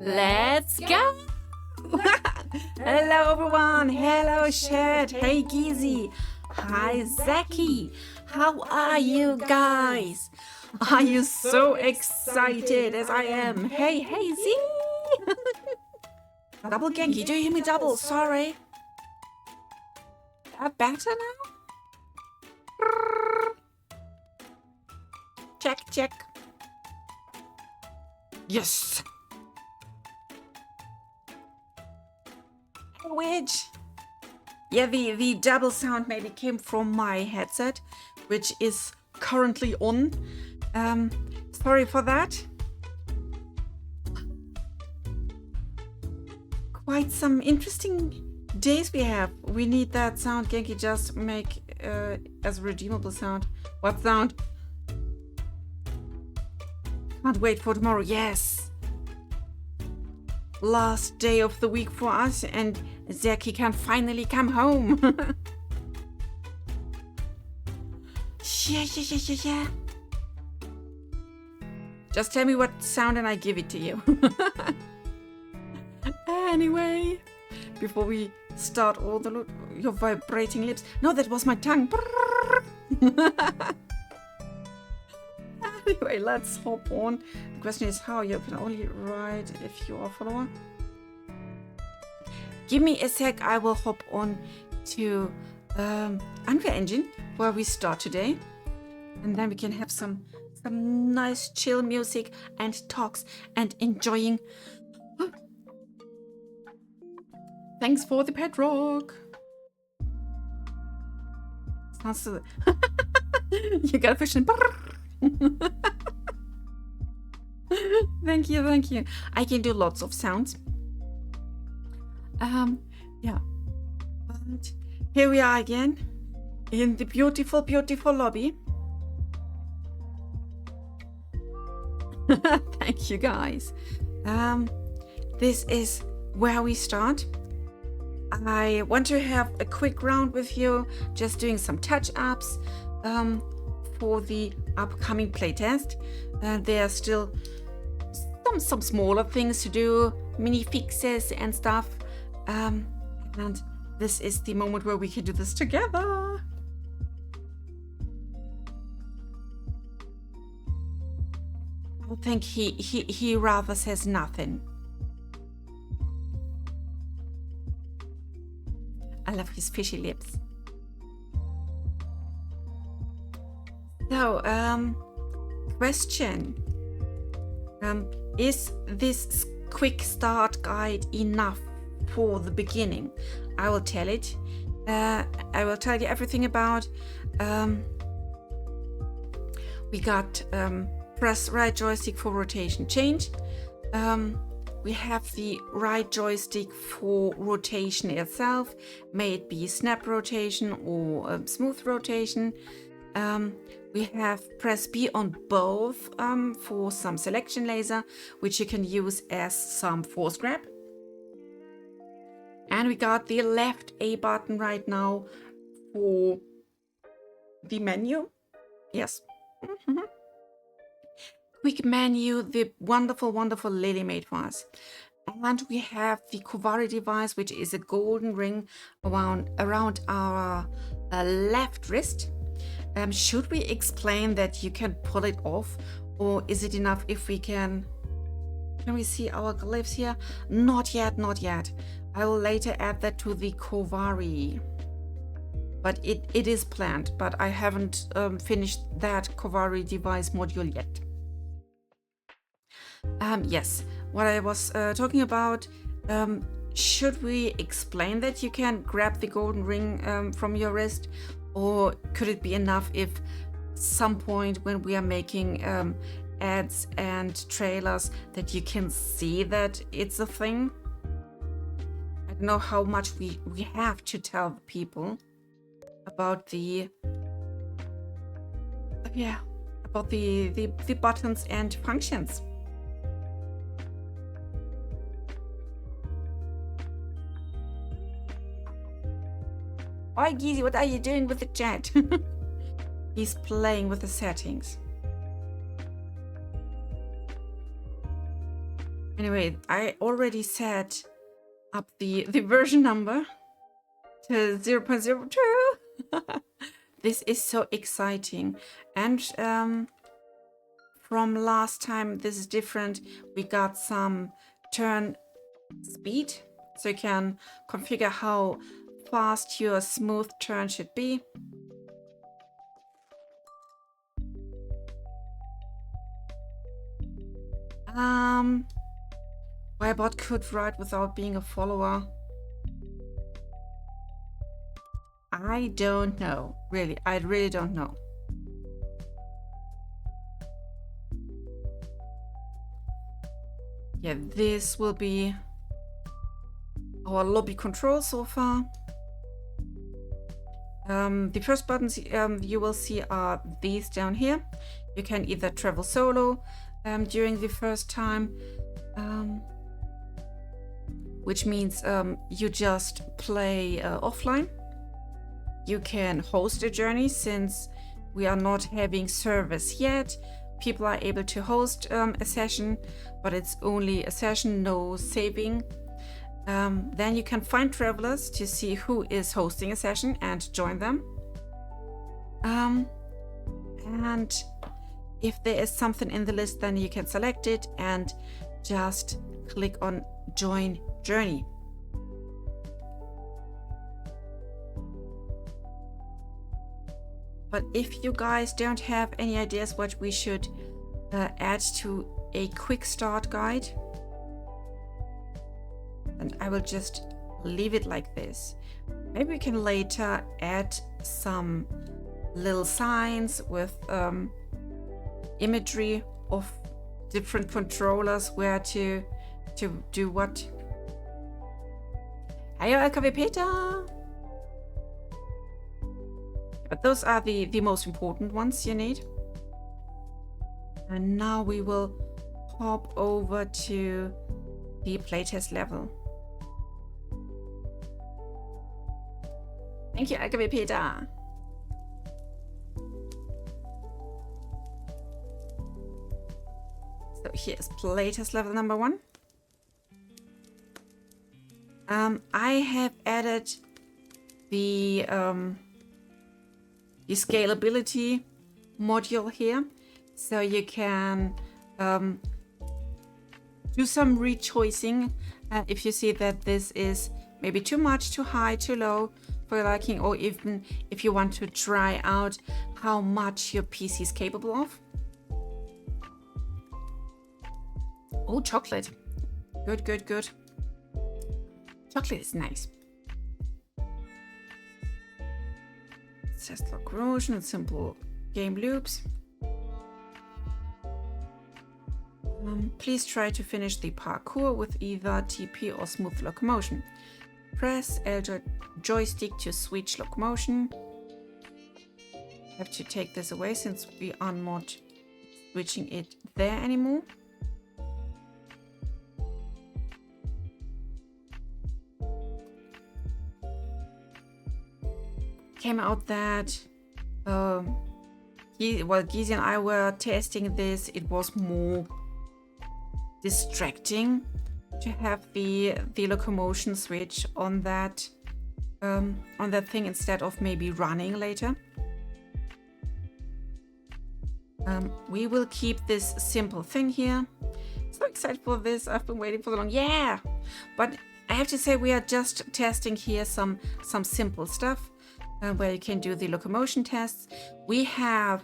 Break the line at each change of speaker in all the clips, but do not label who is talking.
Let's go! Hello everyone, hello Shed, hey Geezy, hi Zaki, how are you guys? Are you so excited as I am? Hey Z! Double Genki, do you hear me double? Sorry. Better now? Check. Yes! Which, yeah, the double sound maybe came from my headset, which is currently on. Sorry for that. Quite some interesting days we have. We need that sound, Genki. Just make as a redeemable sound. What sound? Can't wait for tomorrow. Yes. Last day of the week for us, and Zaki can finally come home. Yeah. Just tell me what sound and I give it to you. Anyway, before we start all your vibrating lips. No, that was my tongue. Anyway, let's hop on. The question is how you can only ride if you are a follower. Give me a sec, I will hop on to Unreal Engine, where we start today. And then we can have some nice chill music and talks and enjoying. Thanks for the pet rock. Sounds so... You got a fish in. Thank you. I can do lots of sounds. Yeah. But here we are again in the beautiful lobby. Thank you guys. This is where we start. I want to have a quick round with you, just doing some touch-ups for the upcoming playtest. There are still some smaller things to do, mini fixes and stuff. And this is the moment where we can do this together. I think he rather says nothing. I love his fishy lips. So, question. Is this quick start guide enough for the beginning? I will tell it. I will tell you everything about. We got press right joystick for rotation change. We have the right joystick for rotation itself, may it be snap rotation or smooth rotation. We have press B on both for some selection laser, which you can use as some force grab. And we got the left A button right now for the menu. Yes. Quick menu, the wonderful Lily made for us. And we have the Kovari device, which is a golden ring around our left wrist. Should we explain that you can pull it off, or is it enough if we can we see our glyphs here? Not yet. I will later add that to the Kovari. But it is planned, but I haven't finished that Kovari device module yet. Yes, what I was talking about, should we explain that you can grab the golden ring from your wrist, or could it be enough if some point when we are making ads and trailers that you can see that it's a thing? I don't know how much we have to tell the people about the buttons and functions. Hi Geezy, what are you doing with the chat? He's playing with the settings. Anyway, I already set up the version number to 0.02. This is so exciting. And from last time, this is different. We got some turn speed, so you can configure how fast your smooth turn should be. Why a bot could ride without being a follower? I don't know. Really, I really don't know. Yeah, this will be our lobby control so far. The first buttons you will see are these down here. You can either travel solo during the first time, which means you just play offline. You can host a journey. Since we are not having service yet, people are able to host a session, but it's only a session, no saving. Then you can find travelers to see who is hosting a session and join them. And if there is something in the list, then you can select it and just click on join journey. But if you guys don't have any ideas what we should add to a quick start guide, then I will just leave it like this. Maybe we can later add some little signs with imagery of different controllers where to do what. Hi, LKW Peter! But those are the most important ones you need. And now we will hop over to the playtest level. Thank you, LKW Peter. So here's playtest level number 1. I have added the scalability module here, so you can do some rechoicing if you see that this is maybe too much, too high, too low for your liking, or even if you want to try out how much your PC is capable of. Oh, chocolate. Good, good, good. Chocolate is nice. Test locomotion and simple game loops. Please try to finish the parkour with either TP or smooth locomotion. Press L joystick to switch locomotion. I have to take this away since we are not switching it there anymore. Came out that Gizi and I were testing this. It was more distracting to have the locomotion switch on that thing instead of maybe running later. We will keep this simple thing here. So excited for this. I've been waiting for so long. Yeah, but I have to say we are just testing here some simple stuff. Where you can do the locomotion tests. We have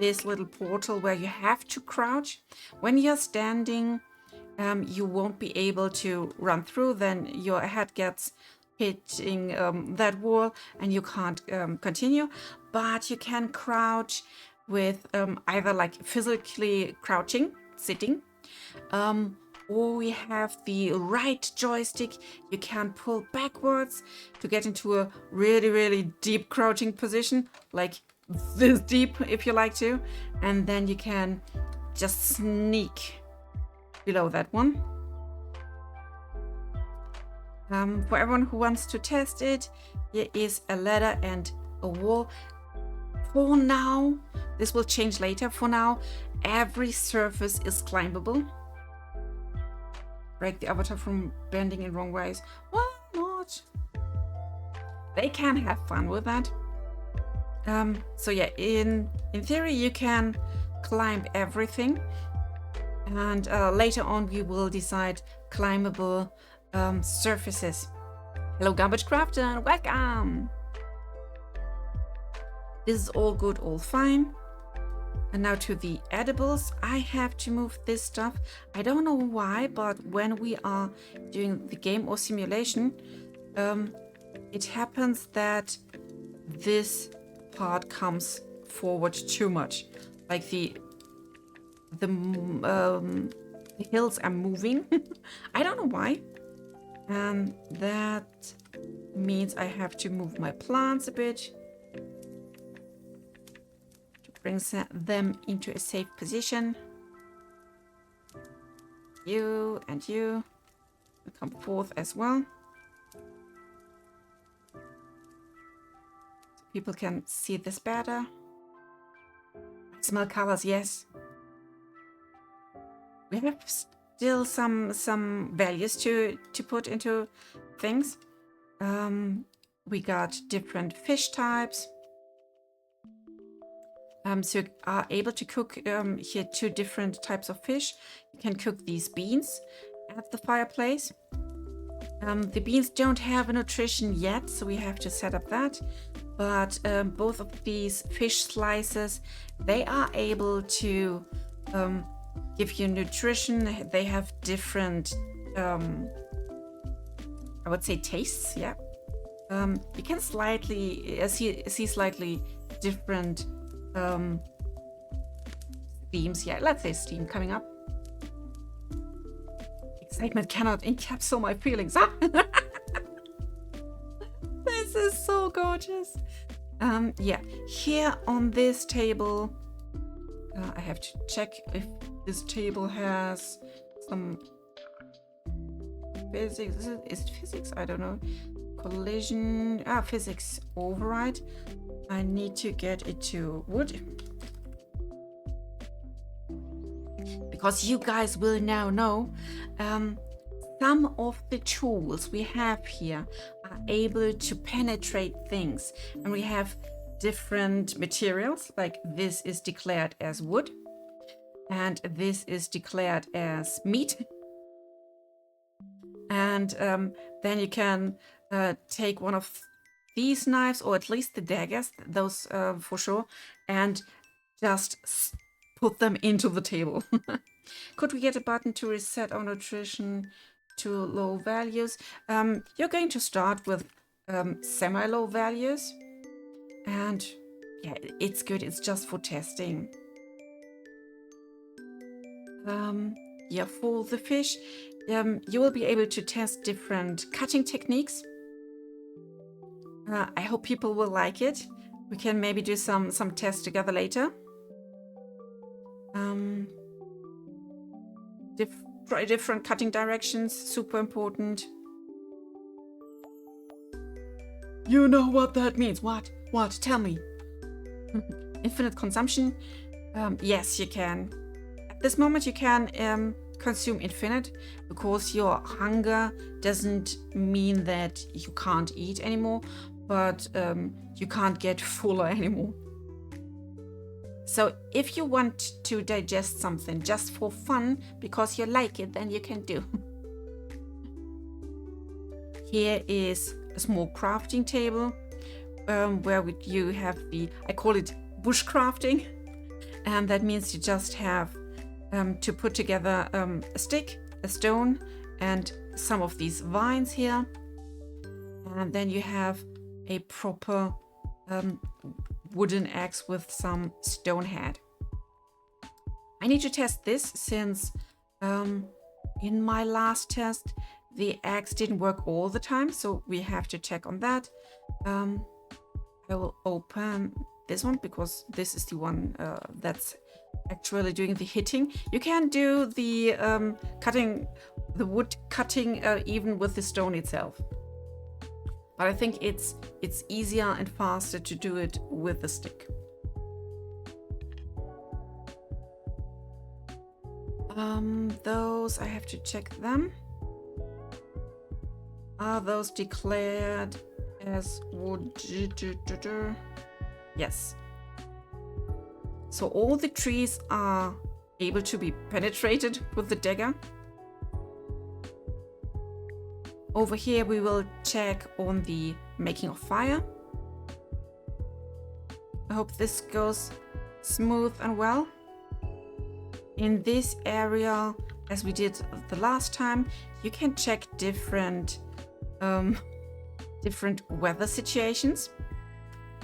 this little portal where you have to crouch. When you're standing, you won't be able to run through, then your head gets hitting that wall and you can't continue. But you can crouch with either like physically crouching, sitting, or we have the right joystick. You can pull backwards to get into a really, really deep crouching position, like this deep if you like to. And then you can just sneak below that one. For everyone who wants to test it, here is a ladder and a wall. For now, this will change later. For now, every surface is climbable. break the avatar from bending in wrong ways. Why not? They can have fun with that. So yeah, in theory you can climb everything, and later on we will decide climbable surfaces. Hello Garbage Crafter, welcome! This is all good, all fine. And now to the edibles. I have to move this stuff. I don't know why, but when we are doing the game or simulation, it happens that this part comes forward too much. Like the hills are moving. I don't know why. And that means I have to move my plants a bit. Brings them into a safe position. You and you come forth as well. So people can see this better. I smell colors, yes. We have still some values to put into things. We got different fish types. So you are able to cook here 2 different types of fish. You can cook these beans at the fireplace. The beans don't have a nutrition yet, so we have to set up that. But both of these fish slices, they are able to give you nutrition. They have different, I would say, tastes. Yeah, you can slightly see slightly different themes. Yeah, let's say steam coming up. Excitement cannot encapsulate my feelings. Huh? This is so gorgeous. Yeah, here on this table, I have to check if this table has some physics. Is it physics? I don't know. Collision. Physics override. I need to get it to wood. Because you guys will now know some of the tools we have here are able to penetrate things. And we have different materials, like this is declared as wood. And this is declared as meat. And then you can take one of these knives, or at least the daggers, those for sure, and just put them into the table. Could we get a button to reset our nutrition to low values? You're going to start with semi-low values, and yeah, it's good. It's just for testing. Yeah, for the fish, you will be able to test different cutting techniques. I hope people will like it. We can maybe do some tests together later. Try different cutting directions, super important. You know what that means. What? Tell me. Infinite consumption? Yes, you can. At this moment, you can consume infinite, because your hunger doesn't mean that you can't eat anymore, but you can't get fuller anymore. So if you want to digest something just for fun, because you like it, then you can do. Here is a small crafting table where you have I call it bush crafting. And that means you just have to put together a stick, a stone, and some of these vines here. And then you have a proper wooden axe with some stone head. I need to test this since in my last test the axe didn't work all the time, so we have to check on that. I will open this one because this is the one that's actually doing the hitting. You can do the wood cutting even with the stone itself. But I think it's easier and faster to do it with the stick. Those I have to check them. Are those declared as wood? Yes. So all the trees are able to be penetrated with the dagger. Over here we will check on the making of fire. I hope this goes smooth and well. In this area, as we did the last time, you can check different weather situations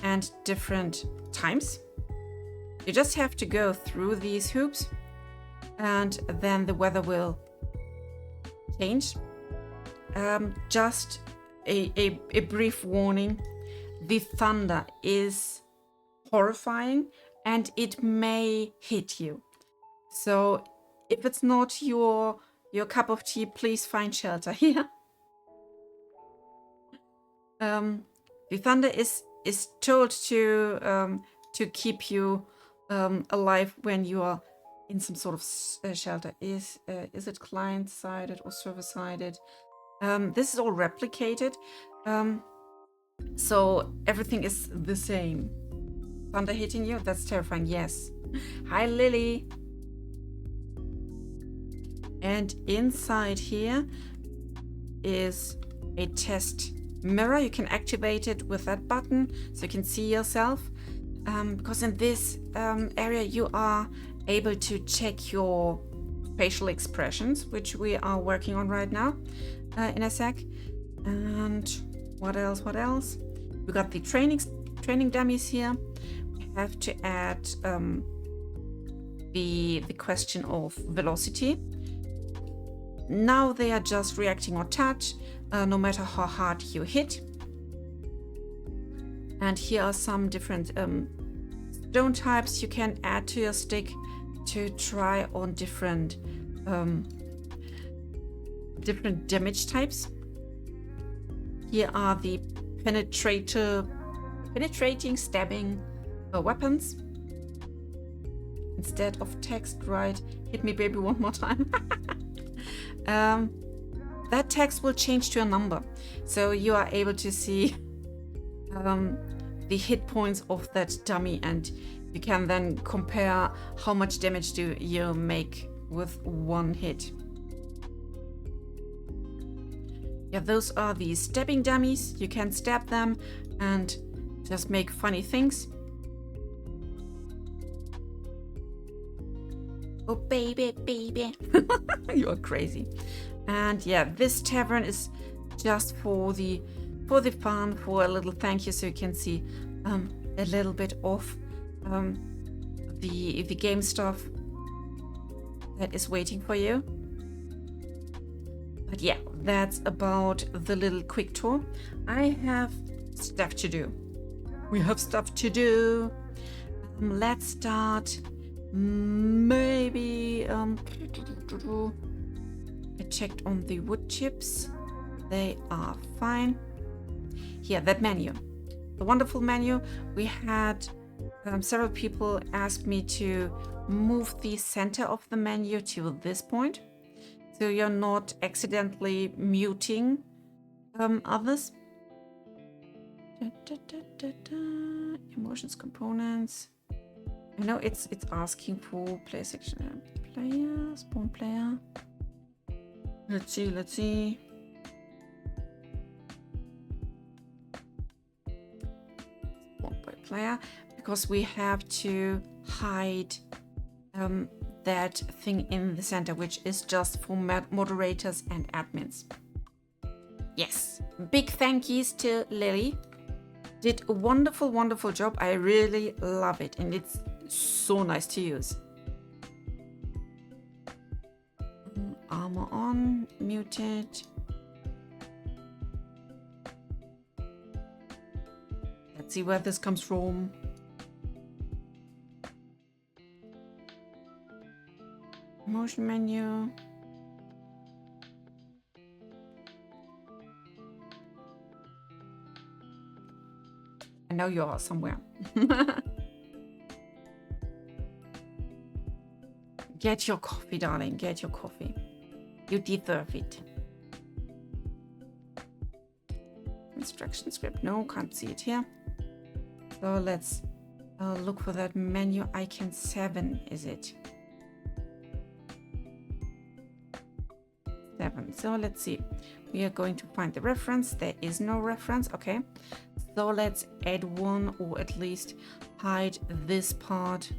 and different times. You just have to go through these hoops and then the weather will change. Just a brief warning, the thunder is horrifying and it may hit you. So if it's not your cup of tea, please find shelter here. The thunder is told to keep you alive when you are in some sort of shelter. Is it client-sided or server-sided? This is all replicated, so everything is the same. Thunder hitting you? That's terrifying. Yes. Hi, Lily. And inside here is a test mirror. You can activate it with that button so you can see yourself. Because in this area you are able to check your facial expressions, which we are working on right now in a sec. And what else? We got the training dummies here. We have to add the question of velocity. Now they are just reacting on touch, no matter how hard you hit. And here are some different stone types you can add to your stick to try on different damage types. Here are the penetrating stabbing weapons. Instead of text, write "hit me baby" one more time. That text will change to a number, so you are able to see the hit points of that dummy, and you can then compare how much damage do you make with one hit. Yeah, those are the stabbing dummies. You can stab them and just make funny things. Oh baby, you are crazy. And yeah, this tavern is just for the fun, for a little thank you, so you can see a little bit of the game stuff that is waiting for you. But yeah, that's about the little quick tour. I have stuff to do. We have stuff to do. Let's start. Maybe I checked on the wood chips. They are fine. Here, that menu, the wonderful menu. We had several people ask me to move the center of the menu to this point, so you're not accidentally muting others. Emotions components. I know it's asking for player section, player, spawn player. Let's see. Spawn by player, because we have to hide that thing in the center, which is just for moderators and admins. Yes, big thank yous to Lily. Did a wonderful job. I really love it, and it's so nice to use. Armor on, muted. Let's see where this comes from. Motion menu. I know you are somewhere. Get your coffee, darling. Get your coffee. You deserve it. instruction script. No, can't see it here. So let's look for that menu icon 7, is it? 7. So let's see. We are going to find the reference. There is no reference. Okay. So let's add one, or at least hide this part.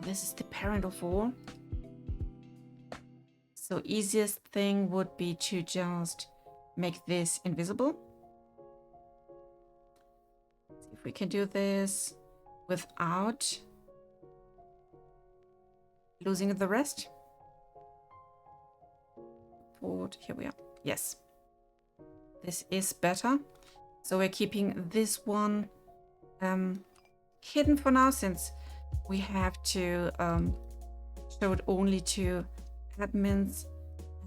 This is the parent of all. So easiest thing would be to just make this invisible. See if we can do this without losing the rest. Here we are. Yes, this is better. So we're keeping this one hidden for now, since we have to show it only to admins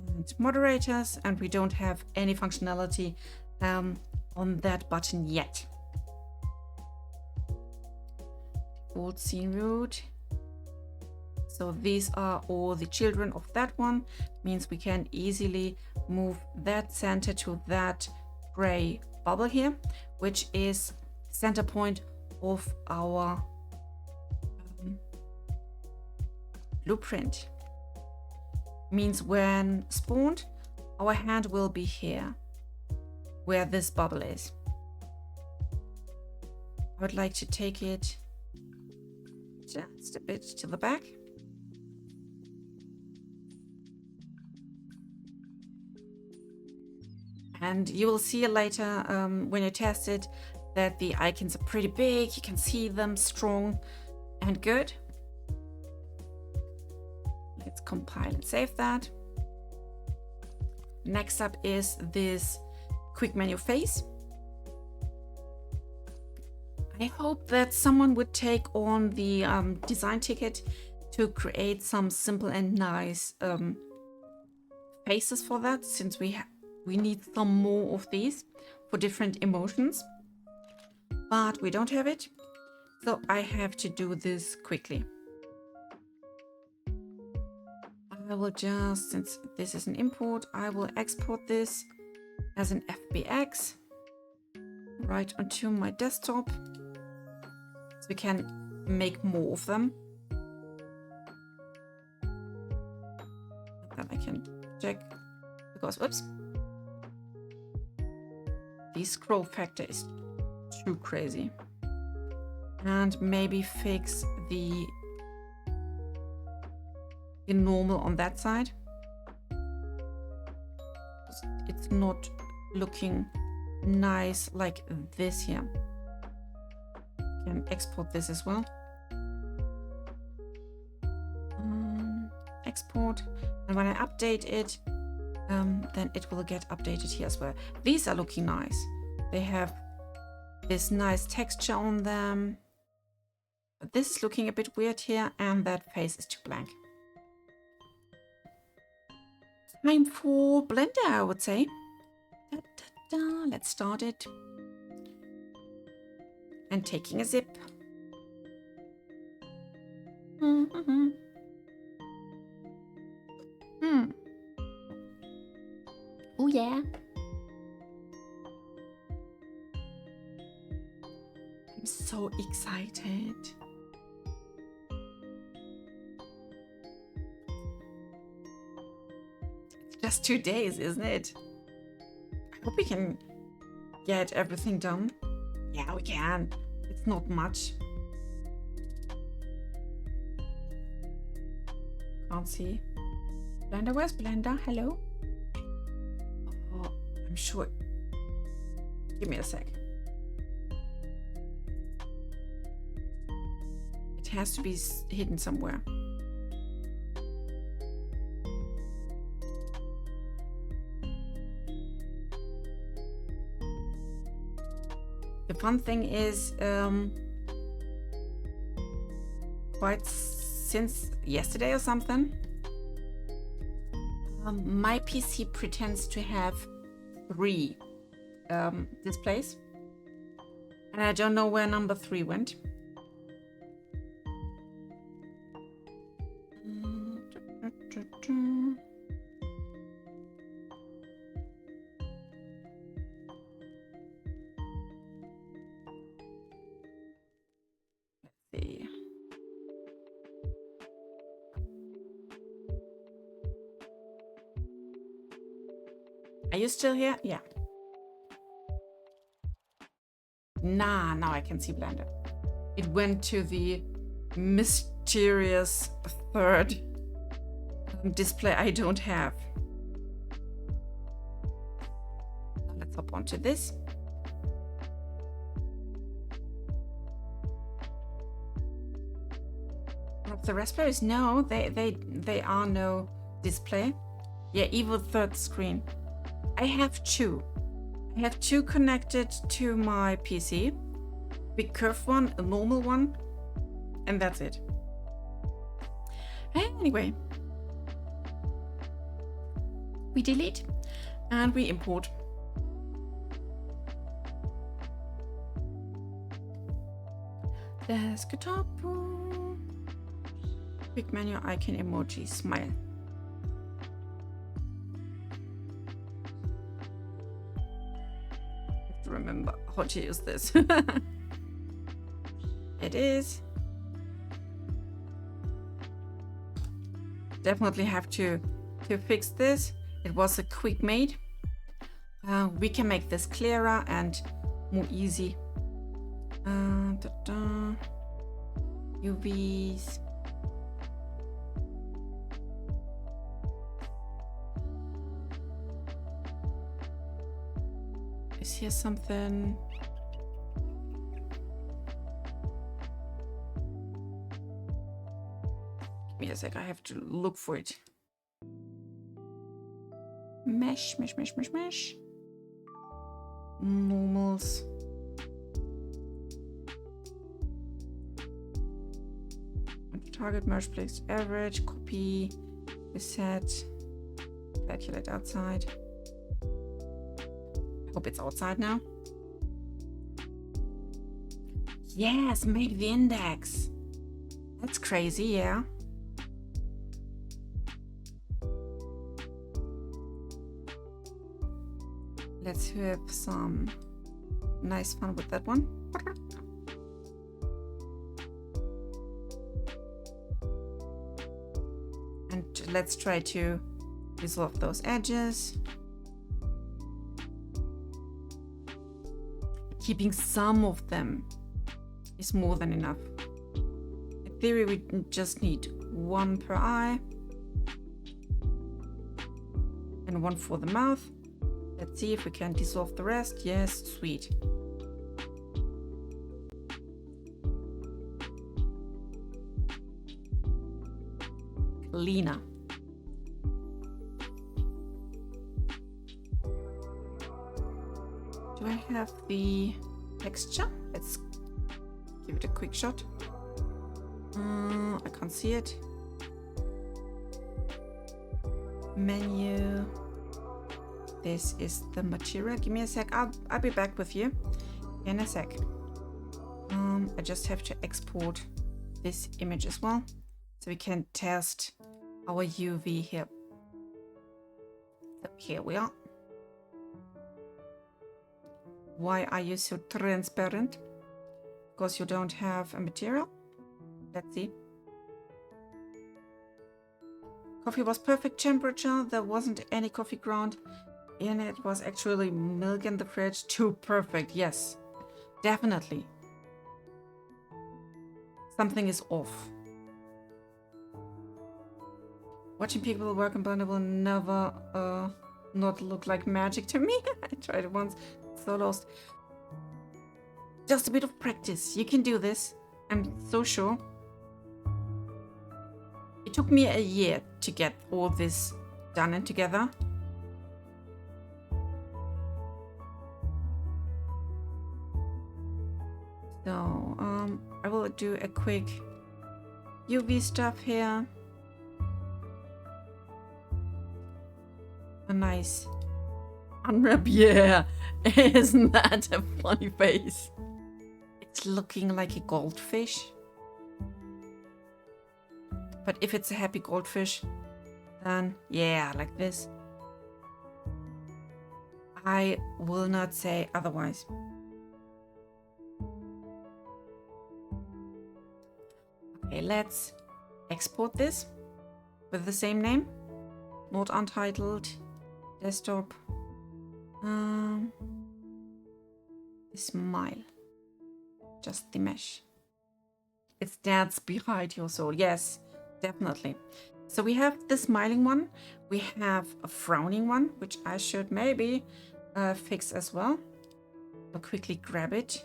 and moderators, and we don't have any functionality on that button yet. Default scene root. So these are all the children of that one. Means we can easily move that center to that gray bubble here, which is center point of our blueprint. Means when spawned, our hand will be here, where this bubble is. I would like to take it just a bit to the back. And you will see later when you test it that the icons are pretty big. You can see them strong and good. Let's compile and save that. Next up is this quick menu face. I hope that someone would take on the design ticket to create some simple and nice faces for that, since we need some more of these for different emotions, but we don't have it. So I have to do this quickly. I will just, since this is an import, I will export this as an FBX right onto my desktop, so we can make more of them. Then I can check, because whoops, the scroll factor is too crazy, and maybe fix the normal on that side. It's not looking nice like this here. Can export this as well. Export, and when I update it, then it will get updated here as well. These are looking nice. They have this nice texture on them, but this is looking a bit weird here, and that face is too blank. Time for Blender, I would say. Let's start it. And taking a zip. Oh yeah. I'm so excited. Just 2 days, isn't it? I hope we can get everything done. Yeah, we can. It's not much. Can't see. Blender, where's Blender? Hello? Oh, I'm sure. Give me a sec. It has to be hidden somewhere. The fun thing is, quite since yesterday or something, my PC pretends to have 3 displays, and I don't know where number 3 went. Are you still here? Yeah. Nah, now I can see Blender. It went to the mysterious third display I don't have. Let's hop onto this. The raspberries, no, they are no display. Yeah, even third screen. I have two. I have two connected to my PC. Big curved one, a normal one, and that's it. Anyway, we delete and we import. Desktop. Quick menu icon emoji smile. I have to remember how to use this. It is. Definitely have to fix this. It was a quick made. We can make this clearer and more easy. UVs. Is here something? Give me a sec, I have to look for it. Mesh. Normals. Target, merge, place, average, copy, reset, calculate outside. Hope it's outside now. Yes, make the index. That's crazy, yeah. Let's have some nice fun with that one. And let's try to resolve those edges. Keeping some of them is more than enough. In theory, we just need one per eye and one for the mouth. Let's see if we can dissolve the rest. Yes, sweet. Cleaner. Do I have the texture? Let's give it a quick shot. I can't see it. Menu. This is the material. Give me a sec. I'll be back with you in a sec. I just have to export this image as well, so we can test our UV here. So here we are. Why are you so transparent? Because you don't have a material? Let's see. Coffee was perfect temperature. There wasn't any coffee ground in it. Was actually milk in the fridge. Too perfect. Yes, definitely. Something is off. Watching people work in Blender will never not look like magic to me. I tried it once. So lost. Just a bit of practice. You can do this. I'm so sure. It took me a year to get all this done and together. So, I will do a quick UV stuff here. A nice unwrap, yeah. Isn't that a funny face? It's looking like a goldfish. But if it's a happy goldfish, then yeah, like this. I will not say otherwise. Okay, let's export this with the same name. Not untitled. Desktop. Smile. Just the mesh. It's dance behind your soul. Yes, definitely. So we have the smiling one. We have a frowning one, which I should maybe fix as well. I'll quickly grab it.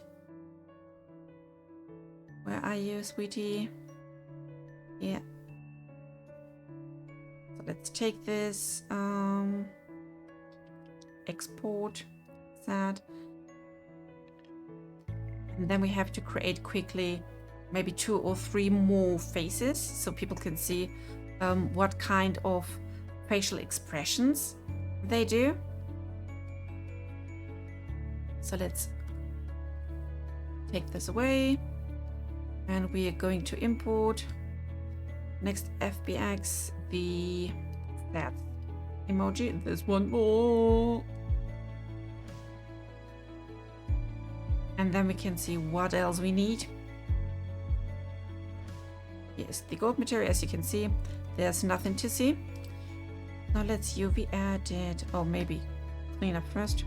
Where are you, sweetie? Yeah. So let's take this. Export that. And then we have to create quickly maybe 2 or 3 more faces so people can see what kind of facial expressions they do. So let's take this away. And we are going to import next FBX the that emoji. There's one more. And then we can see what else we need. Yes, the gold material, as you can see, there's nothing to see. Now let's UV add it. Oh, maybe clean up first.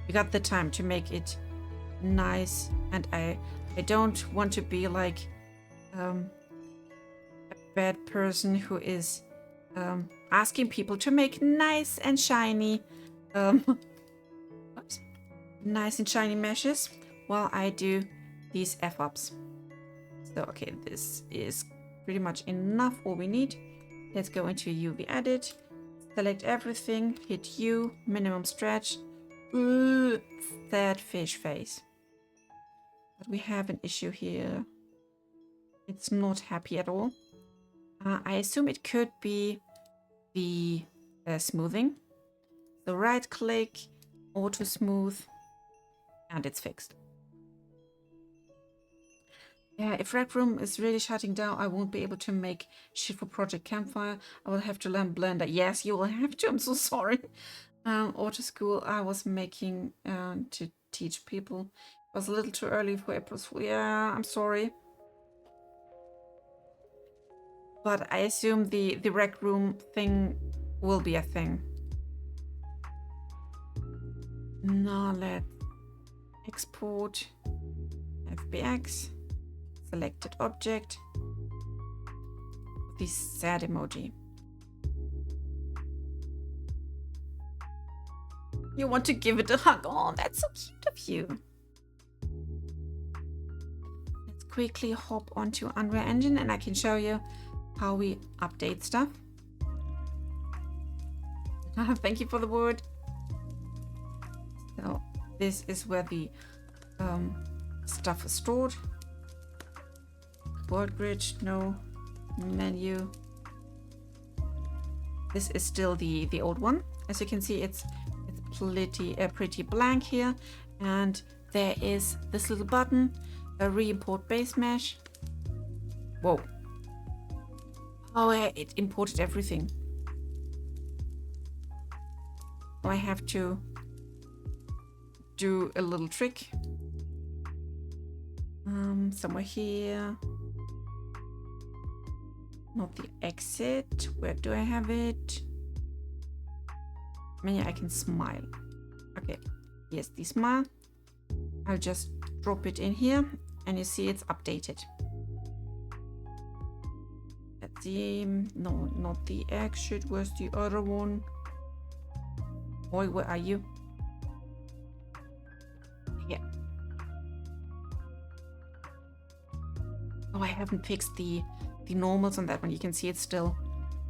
We got the time to make it nice, and I don't want to be like a bad person who is asking people to make nice and shiny nice and shiny meshes while I do these F-ups. So okay, this is pretty much enough all we need. Let's go into UV edit, select everything, hit U, minimum stretch. That fish face. But we have an issue here. It's not happy at all. I assume it could be the smoothing. So right click, auto smooth, and it's fixed. Yeah, if Rec Room is really shutting down, I won't be able to make shit for Project Campfire. I will have to learn Blender. Yes, you will have to. I'm so sorry. Auto school I was making to teach people. It was a little too early for April Fool. Yeah, I'm sorry. But I assume the Rec Room thing will be a thing. Now let's export FBX, selected object, this sad emoji. You want to give it a hug? Oh, that's so cute of you. Let's quickly hop onto Unreal Engine and I can show you how we update stuff. Thank you for the word. So this is where the stuff is stored. World grid, no. Menu. This is still the old one. As you can see, it's pretty blank here, and there is this little button, a re-import base mesh. Whoa. Oh, it imported everything. So I have to do a little trick. Somewhere here. Not the exit. Where do I have it? Maybe I can smile. Okay, yes, the smile. I'll just drop it in here and you see it's updated. Let's see. No, not the exit. Where's the other one? Boy, where are you? Here. Oh, I haven't fixed the normals on that one. You can see it's still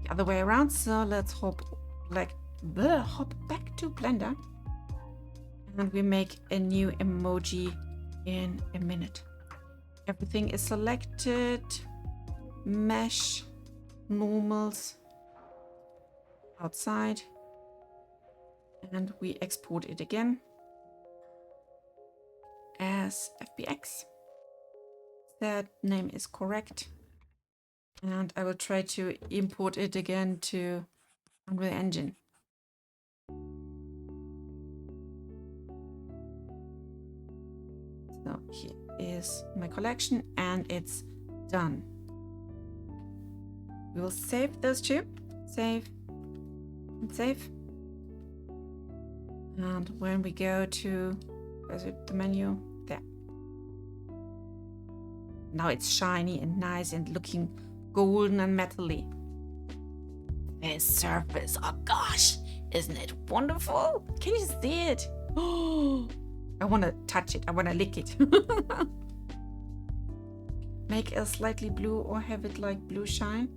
the other way around. So let's hop back to Blender and we make a new emoji in a minute. Everything is selected, mesh, normals, outside, and we export it again as FBX. That name is correct. And I will try to import it again to Unreal Engine. So here is my collection and it's done. We will save those two. Save. and save. And when we go to, where's it, the menu? There. Now it's shiny and nice and looking golden and metally. This surface, oh gosh, isn't it wonderful? Can you see it? Oh, I want to touch it. I want to lick it. Make it slightly blue or have it like blue shine.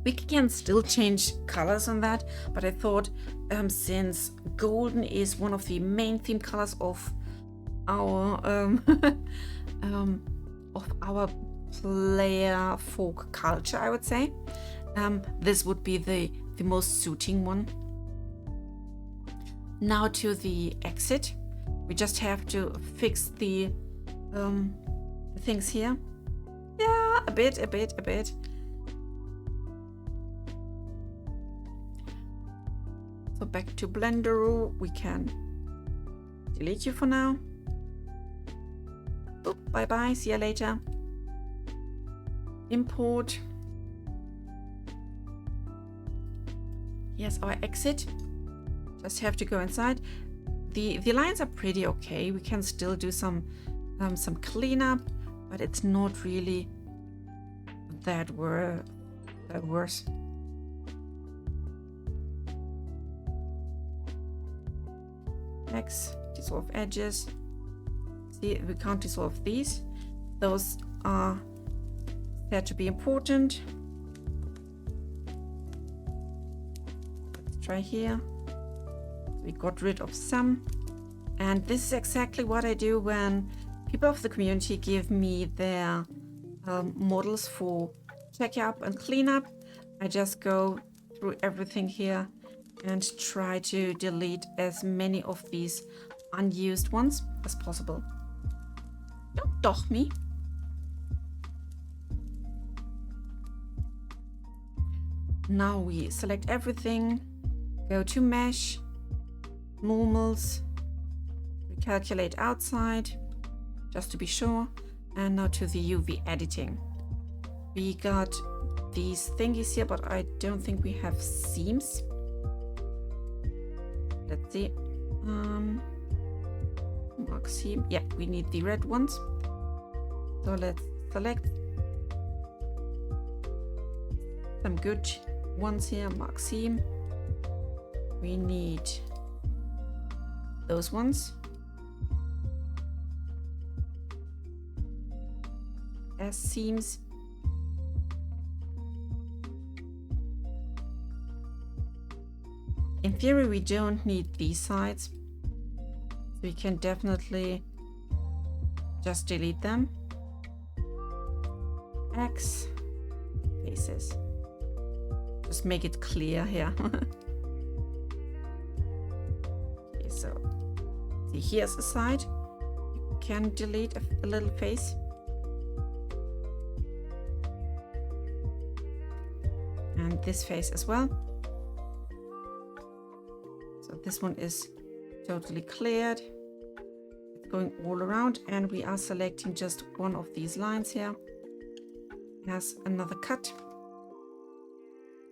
We can still change colors on that, but I thought since golden is one of the main theme colors of our player folk culture, I would say, this would be the most suiting one. Now to the exit. We just have to fix the things here. Yeah, a bit. So back to Blender, we can delete you for now. Boop, bye bye, see you later. Import. Here's our exit. Just have to go inside. The lines are pretty okay. We can still do some cleanup, but it's not really that worse. X, dissolve edges. See, we can't dissolve these. Those are said to be important. Let's try here. We got rid of some. And this is exactly what I do when people of the community give me their models for checkup and cleanup. I just go through everything here and try to delete as many of these unused ones as possible. Don't doch me. Now we select everything, go to mesh, normals, recalculate outside, just to be sure, and now to the UV editing. We got these thingies here, but I don't think we have seams. Let's see. Mark seam. Yeah, we need the red ones. So let's select some good ones here. Mark seam. We need those ones. As seams. In theory, we don't need these sides. So we can definitely just delete them. X faces. Just make it clear here. Okay, so see, here's a side. You can delete a little face. And this face as well. So this one is totally cleared. It's going all around, and we are selecting just one of these lines here. It has another cut.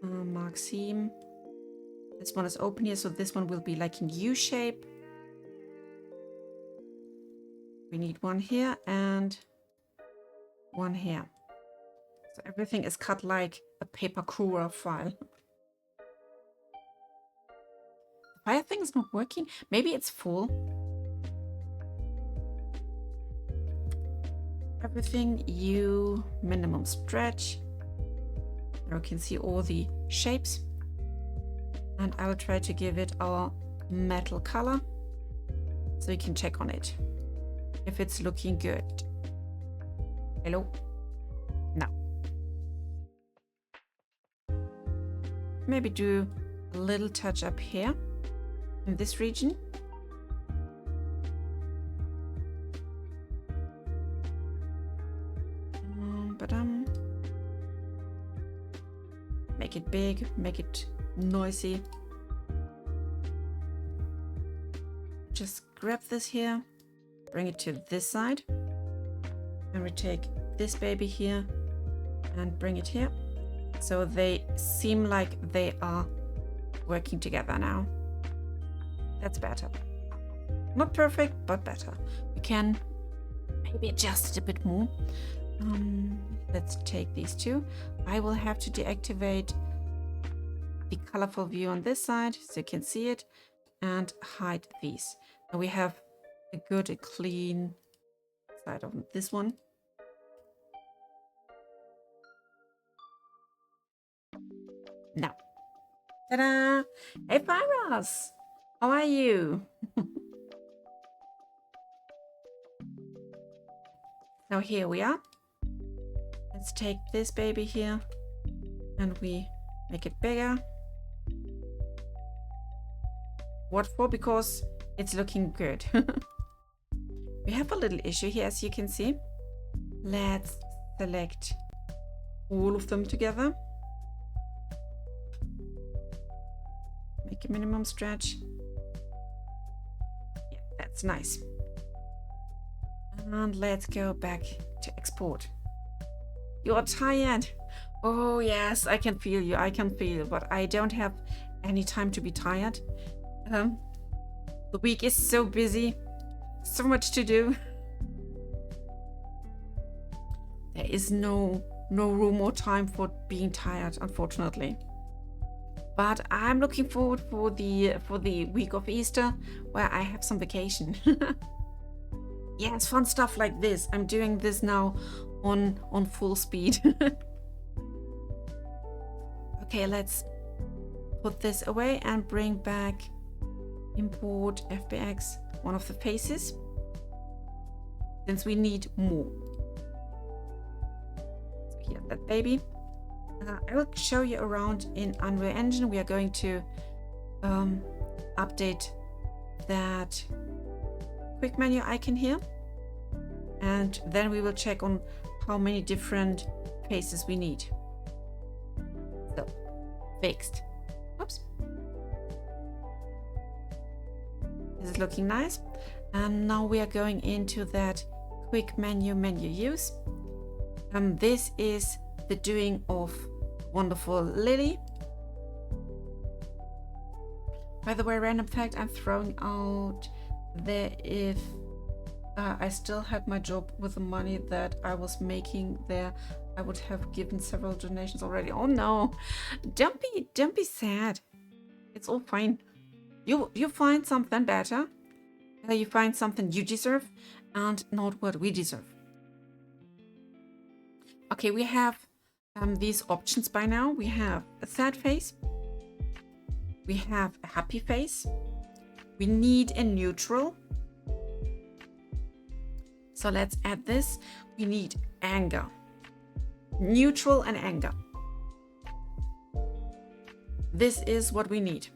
Mark seam. This one is open here, so this one will be like in U shape. We need one here and one here. So everything is cut like a paper crurer file. The fire thing is not working. Maybe it's full. Everything U minimum stretch. Now we can see all the shapes. And I will try to give it our metal color so you can check on it if it's looking good. Hello? No. Maybe do a little touch up here in this region. Make it big, make it noisy. Just grab this here, bring it to this side, and we take this baby here and bring it here. So they seem like they are working together now. That's better. Not perfect, but better. We can maybe adjust it a bit more. Let's take these two. I will have to deactivate the colorful view on this side so you can see it and hide these. Now we have a good, clean side of this one. Now, ta-da! Hey, Pyros! How are you? Now here we are. Let's take this baby here and we make it bigger. What for? Because it's looking good. We have a little issue here, as you can see. Let's select all of them together. Make a minimum stretch. Yeah, that's nice. And let's go back to export. You're tired. Oh yes, I can feel you. I can feel, but I don't have any time to be tired. The week is so busy, so much to do. There is no room or time for being tired, unfortunately. But I'm looking forward for the week of Easter, where I have some vacation. Yes, fun stuff like this. I'm doing this now on full speed. Okay, let's put this away and bring back import FBX, one of the faces, since we need more. So here, that baby. I will show you around in Unreal Engine. We are going to update that quick menu icon here, and then we will check on how many different faces we need. So, fixed. Oops. This is looking nice. And now we are going into that quick menu use. This is the doing of wonderful Lily. By the way, random fact, I'm throwing out there if I still had my job with the money that I was making there, I would have given several donations already. Oh no, don't be sad. It's all fine. You find something better. You find something you deserve and not what we deserve. Okay, we have these options by now. We have a sad face. We have a happy face. We need a neutral. So let's add this. We need anger. Neutral and anger. This is what we need.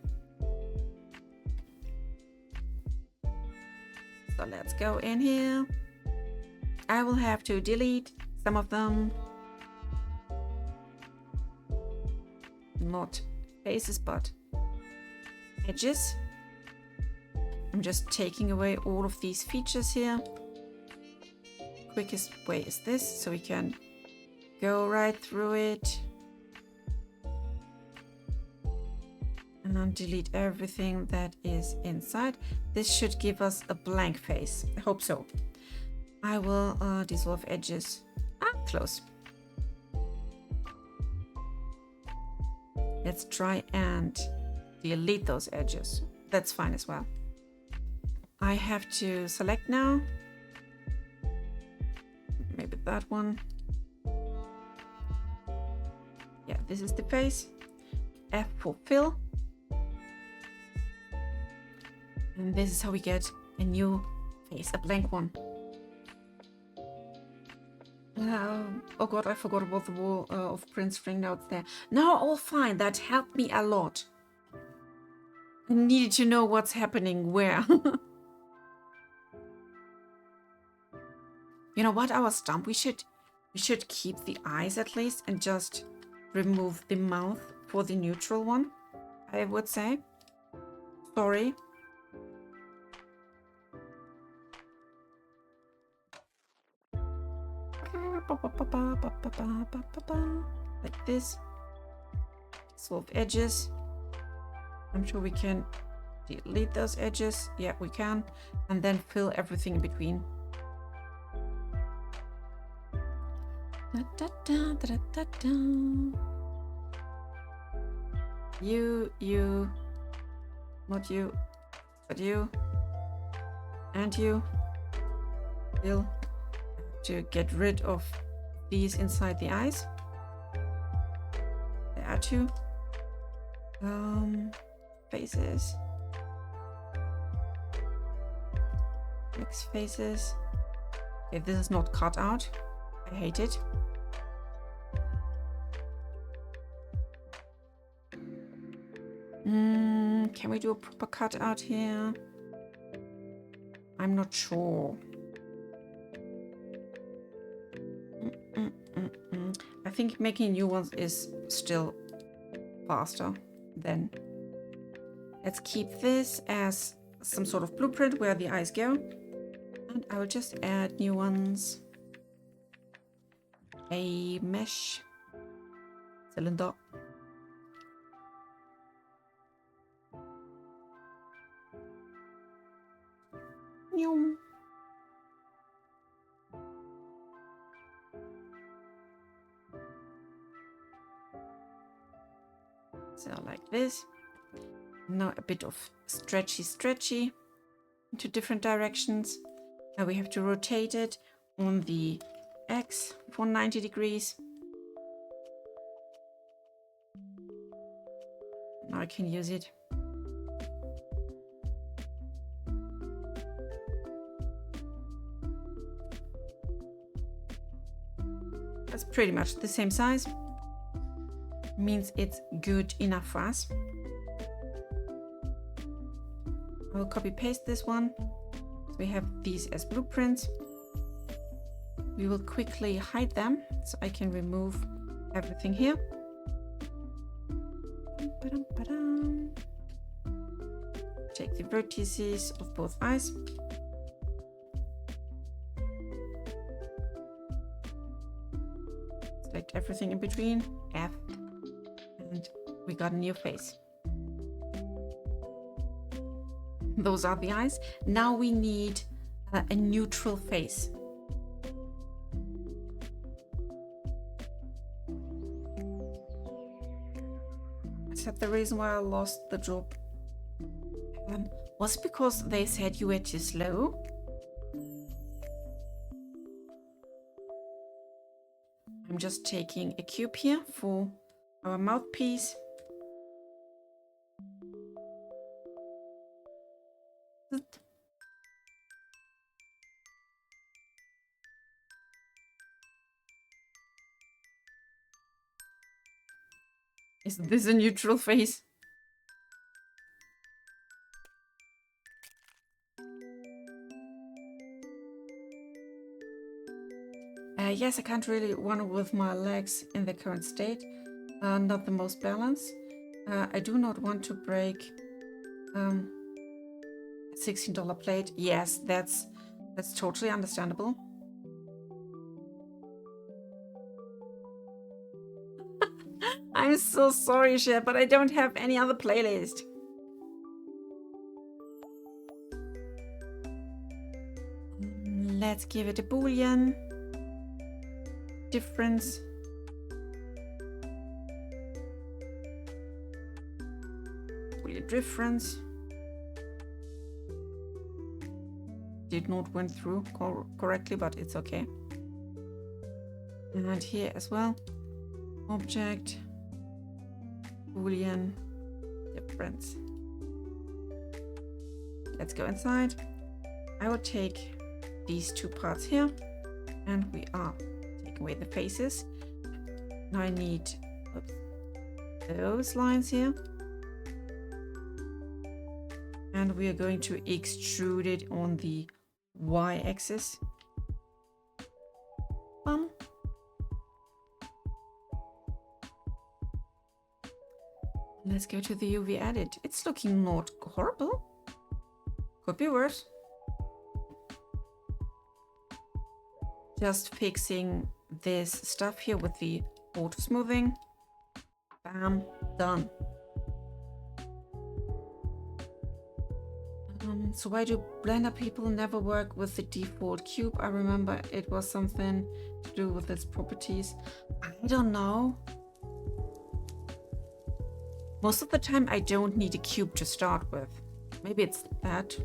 So let's go in here. I will have to delete some of them. Not faces, but edges. I'm just taking away all of these features here. Quickest way is this, so we can go right through it and then delete everything that is inside. This should give us a blank face. I hope so. I will dissolve edges. Close. Let's try and delete those edges. That's fine as well. I have to select now. Maybe that one. Yeah, this is the face. F for fill. And this is how we get a new face, a blank one. Oh god, I forgot about the wall of print string notes there. No, all fine. That helped me a lot. I needed to know what's happening where. You know what? I was dumb. We should keep the eyes at least and just remove the mouth for the neutral one, I would say. Sorry. Like this. solve edges. I'm sure we can delete those edges. Yeah, we can. And then fill everything in between. Da, da, da, da, da, da. You, not you, but you, and you. Still have to get rid of these inside the eyes. There are two. Faces. Mix faces. Okay, this is not cut out. I hate it. Can we do a proper cut out here? I'm not sure. I think making new ones is still faster then. Let's keep this as some sort of blueprint where the eyes go. And I will just add new ones. A mesh cylinder. So like this. Now a bit of stretchy into different directions. Now we have to rotate it on the X for 90 degrees. Now I can use it. That's pretty much the same size. Means it's good enough for us. I will copy paste this one. So we have these as blueprints. We will quickly hide them so I can remove everything here. Take the vertices of both eyes. Select everything in between. F. And we got a new face. Those are the eyes. Now we need a neutral face. Is that the reason why I lost the job? Was it because they said you were too slow? I'm just taking a cube here for our mouthpiece. Is this a neutral face? Yes, I can't really run with my legs in the current state. Not the most balanced. I do not want to break $16 plate. Yes, that's totally understandable. I'm so sorry, Chef, but I don't have any other playlist. Let's give it a Boolean difference. Boolean difference. Did not went through correctly, but it's okay. And here as well. Object. Boolean difference. Let's go inside. I will take these two parts here, and we are taking away the faces. Now I need those lines here, and we are going to extrude it on the y-axis. Let's go to the UV edit. It's looking not horrible. Could be worse. Just fixing this stuff here with the auto smoothing. Bam. Done. So why do Blender people never work with the default cube? I remember it was something to do with its properties. I don't know. Most of the time I don't need a cube to start with. Maybe it's that.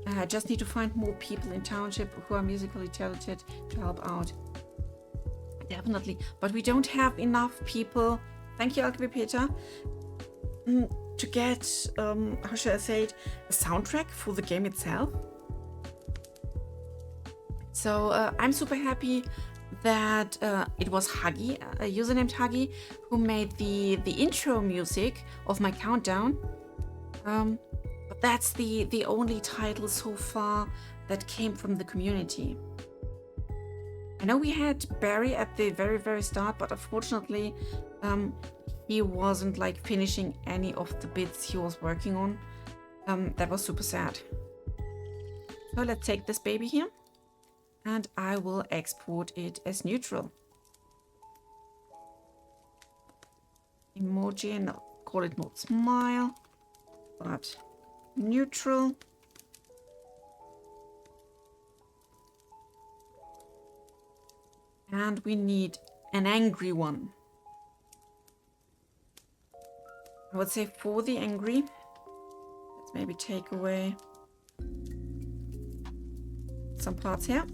I just need to find more people in Township who are musically talented to help out. Definitely. But we don't have enough people. Thank you, Alchemy Peter. To get, how should I say it, a soundtrack for the game itself. So I'm super happy that it was Huggy, a user named Huggy, who made the intro music of my countdown. But that's the only title so far that came from the community. I know we had Barry at the very, very start, but unfortunately, he wasn't like finishing any of the bits he was working on. That was super sad. So let's take this baby here and I will export it as neutral. Emoji, and I'll call it not smile, but neutral. And we need an angry one. I would say for the angry, let's maybe take away some parts here.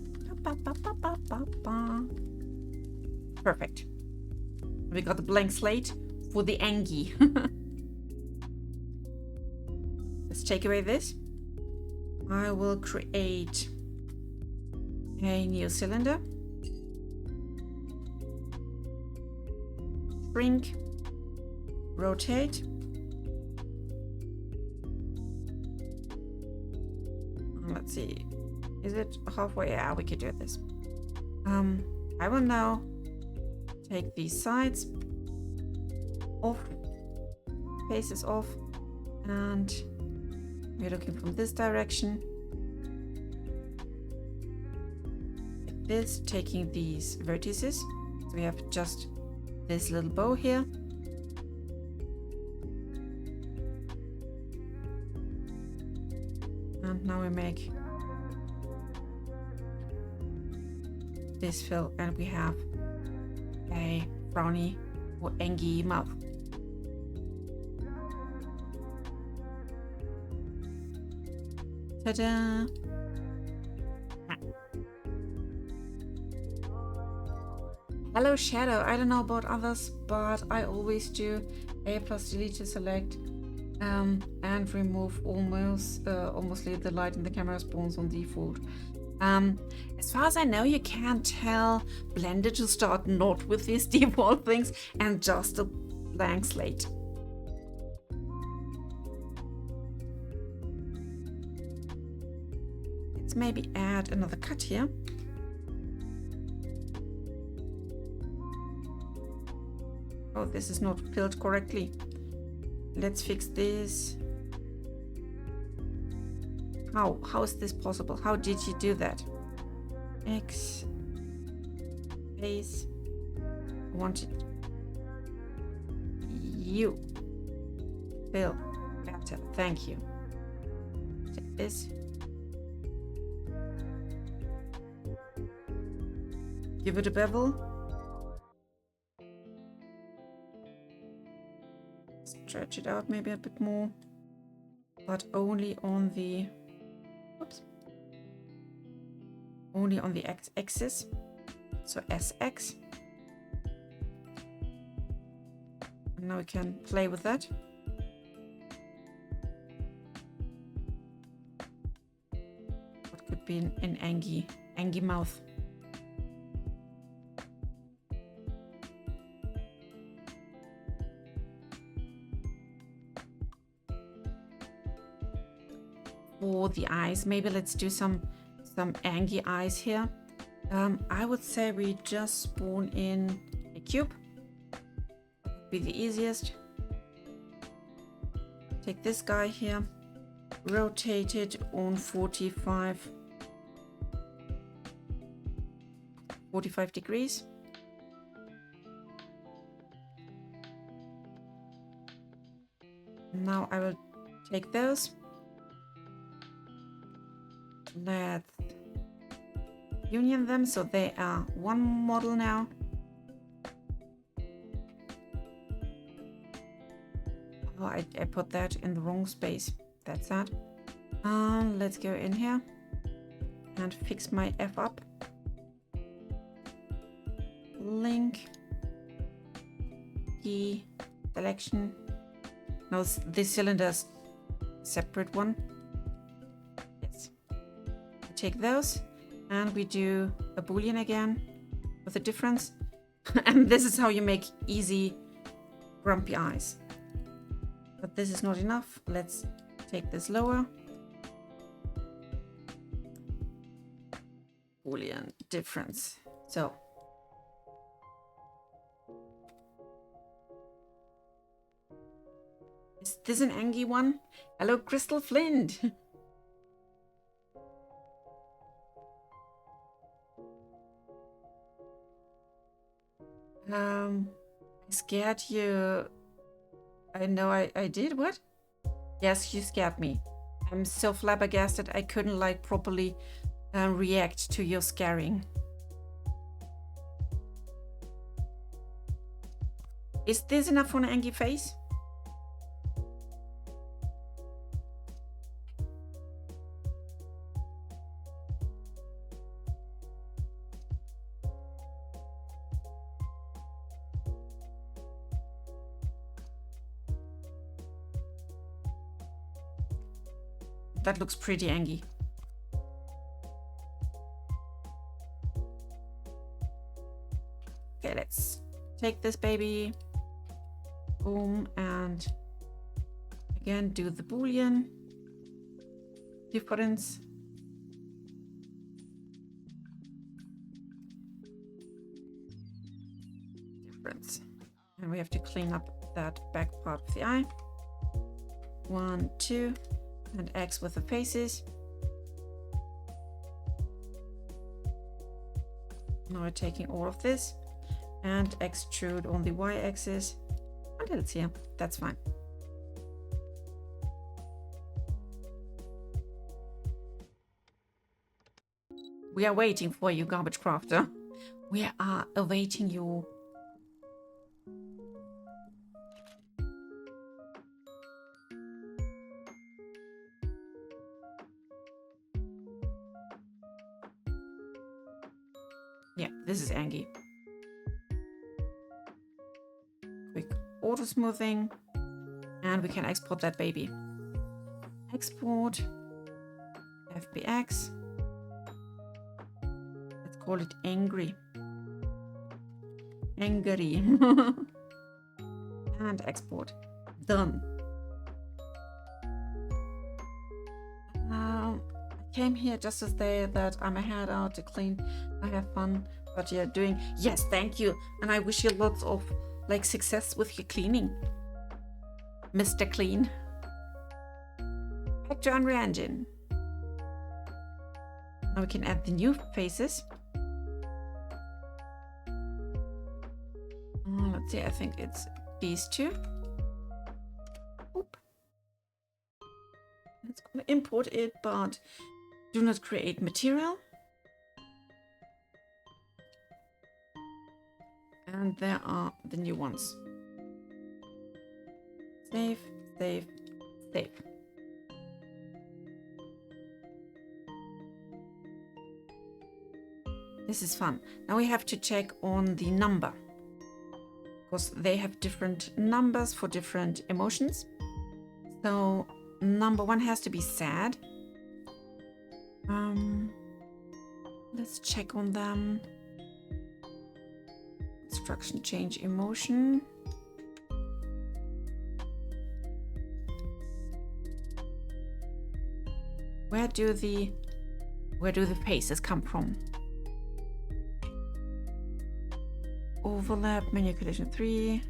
Perfect. We got the blank slate for the Angie. Let's take away this. I will create a new cylinder. Shrink. Rotate. Let's see. Is it halfway? Yeah, we could do this. I will now take these sides off, faces off, and we're looking from this direction. Like this, taking these vertices. So we have just this little bow here. And now we make this fill and we have a brownie or Angie mouth. Ta-da! Hello Shadow, I don't know about others, but I always do A plus delete to select and remove almost leave the light in the camera spawns on default. As far as I know, you can't tell Blender to start not with these default things and just a blank slate. Let's maybe add another cut here. Oh, this is not filled correctly. Let's fix this. How is this possible? How did you do that? X space. I want it. You fill better. Thank you. Take this. Give it a bevel. Stretch it out maybe a bit more, but only on the x-axis, so SX. And now we can play with that. What could be an Angie mouth? For the eyes, maybe let's do some Angie eyes here. I would say we just spawn in a cube. That would be the easiest. Take this guy here, rotate it on 45 degrees. Now I will take those. Let's union them so they are one model now. Oh, I put that in the wrong space. That's that. Let's go in here and fix my F up. Link. Key. Selection. No, this cylinder's separate one. Yes. We take those and we do a boolean again with a difference. And this is how you make easy grumpy eyes. But this is not enough. Let's take this lower. Boolean difference. So is this an Angie one? Hello, Crystal Flint. I scared you. I know I did. What? Yes, you scared me. I'm so flabbergasted I couldn't like properly react to your scaring. Is this enough for an Angie face? That looks pretty Angie. Okay, let's take this baby. Boom, and again do the boolean difference. And we have to clean up that back part of the eye. 1, 2. And X with the faces. Now we're taking all of this and extrude on the y-axis until it's here. That's fine. We are waiting for you, Garbage Crafter. We are awaiting you. Yeah, this is Angie. Quick auto smoothing, and we can export that baby. Export FBX. Let's call it angry. Angry. And export. Done. I came here just to say that I'm a head out to clean. I have fun, but you're doing. Yes, thank you, and I wish you lots of like success with your cleaning, Mr. Clean. Back to Unreal Engine. Now we can add the new faces. Let's see. I think it's these two. Oop. Let's import it, but do not create material. And there are the new ones. Save, save, save. This is fun. Now we have to check on the number, because they have different numbers for different emotions. So number 1 has to be sad. Let's check on them. Instruction change emotion. Where do the faces come from? Overlap, menu collision 3.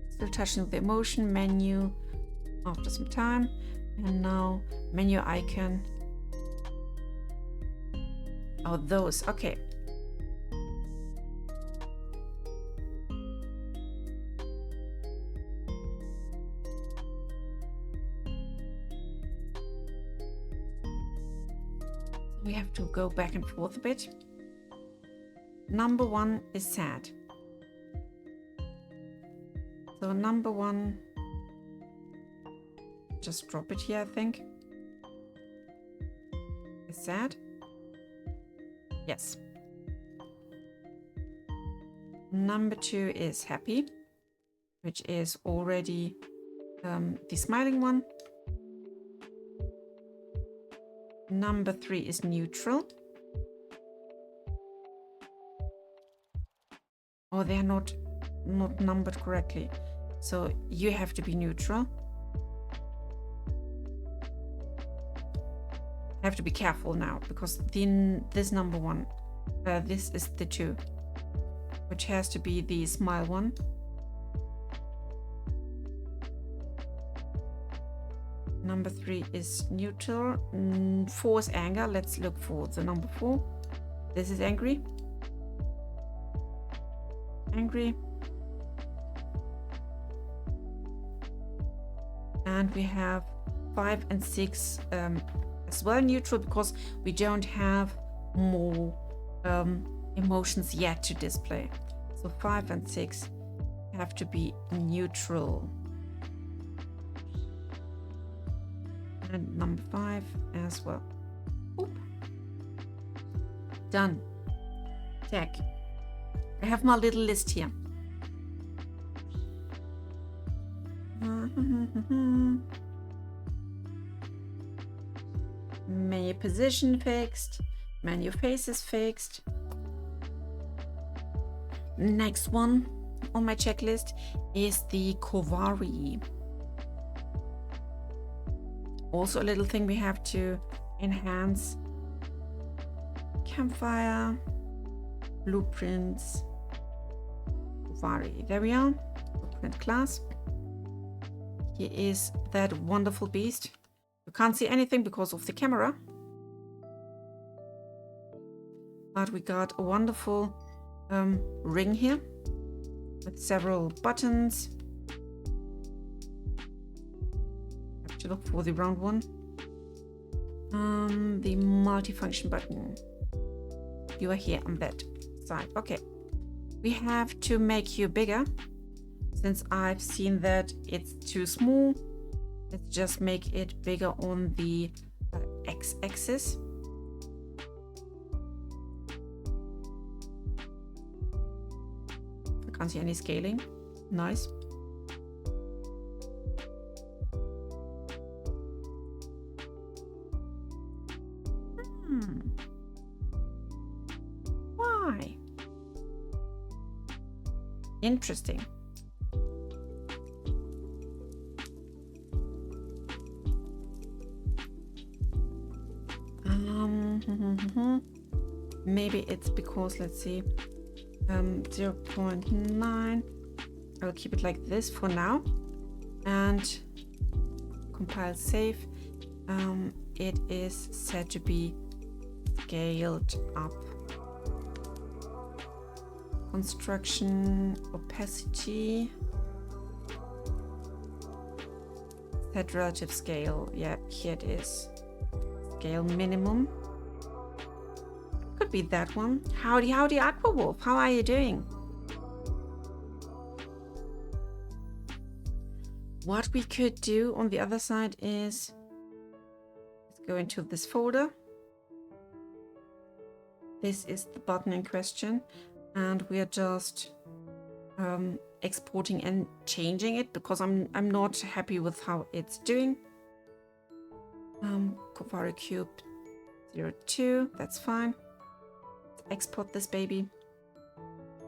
Still touching the emotion menu after some time. And now menu icon. Oh, those. Okay. We have to go back and forth a bit. Number 1 is sad. So number 1, just drop it here, I think. Is sad? Yes. Number 2 is happy, which is already the smiling one. Number 3 is neutral. Oh, they're not numbered correctly. So you have to be neutral. I have to be careful now because this number 1, this is the 2, which has to be the smile one. Number 3 is neutral. 4 is anger. Let's look for the number 4. This is angry. Angry. And we have 5 and 6 as well neutral because we don't have more emotions yet to display. So 5 and 6 have to be neutral. And number 5 as well. Oop. Done. Check. I have my little list here. Menu position fixed. Menu face is fixed. Next one on my checklist is the Kovari. Also a little thing we have to enhance. Campfire, blueprints, Kovari. There we are. Blueprint class. Here is that wonderful beast. You can't see anything because of the camera. But we got a wonderful ring here with several buttons. Have to look for the round one. The multifunction button. You are here on that side. Okay. We have to make you bigger. Since I've seen that it's too small, let's just make it bigger on the x-axis. I can't see any scaling. Nice. Why? Interesting. Maybe it's because, let's see, 0.9. I'll keep it like this for now and compile save. It is said to be scaled up. Construction opacity, set relative scale. Yeah, here it is. Scale minimum. Could be that one. Howdy, Aquawolf. How are you doing? What we could do on the other side is let's go into this folder. This is the button in question, and we are just exporting and changing it because I'm not happy with how it's doing. Kovari Cube 02, that's fine. Let's export this baby.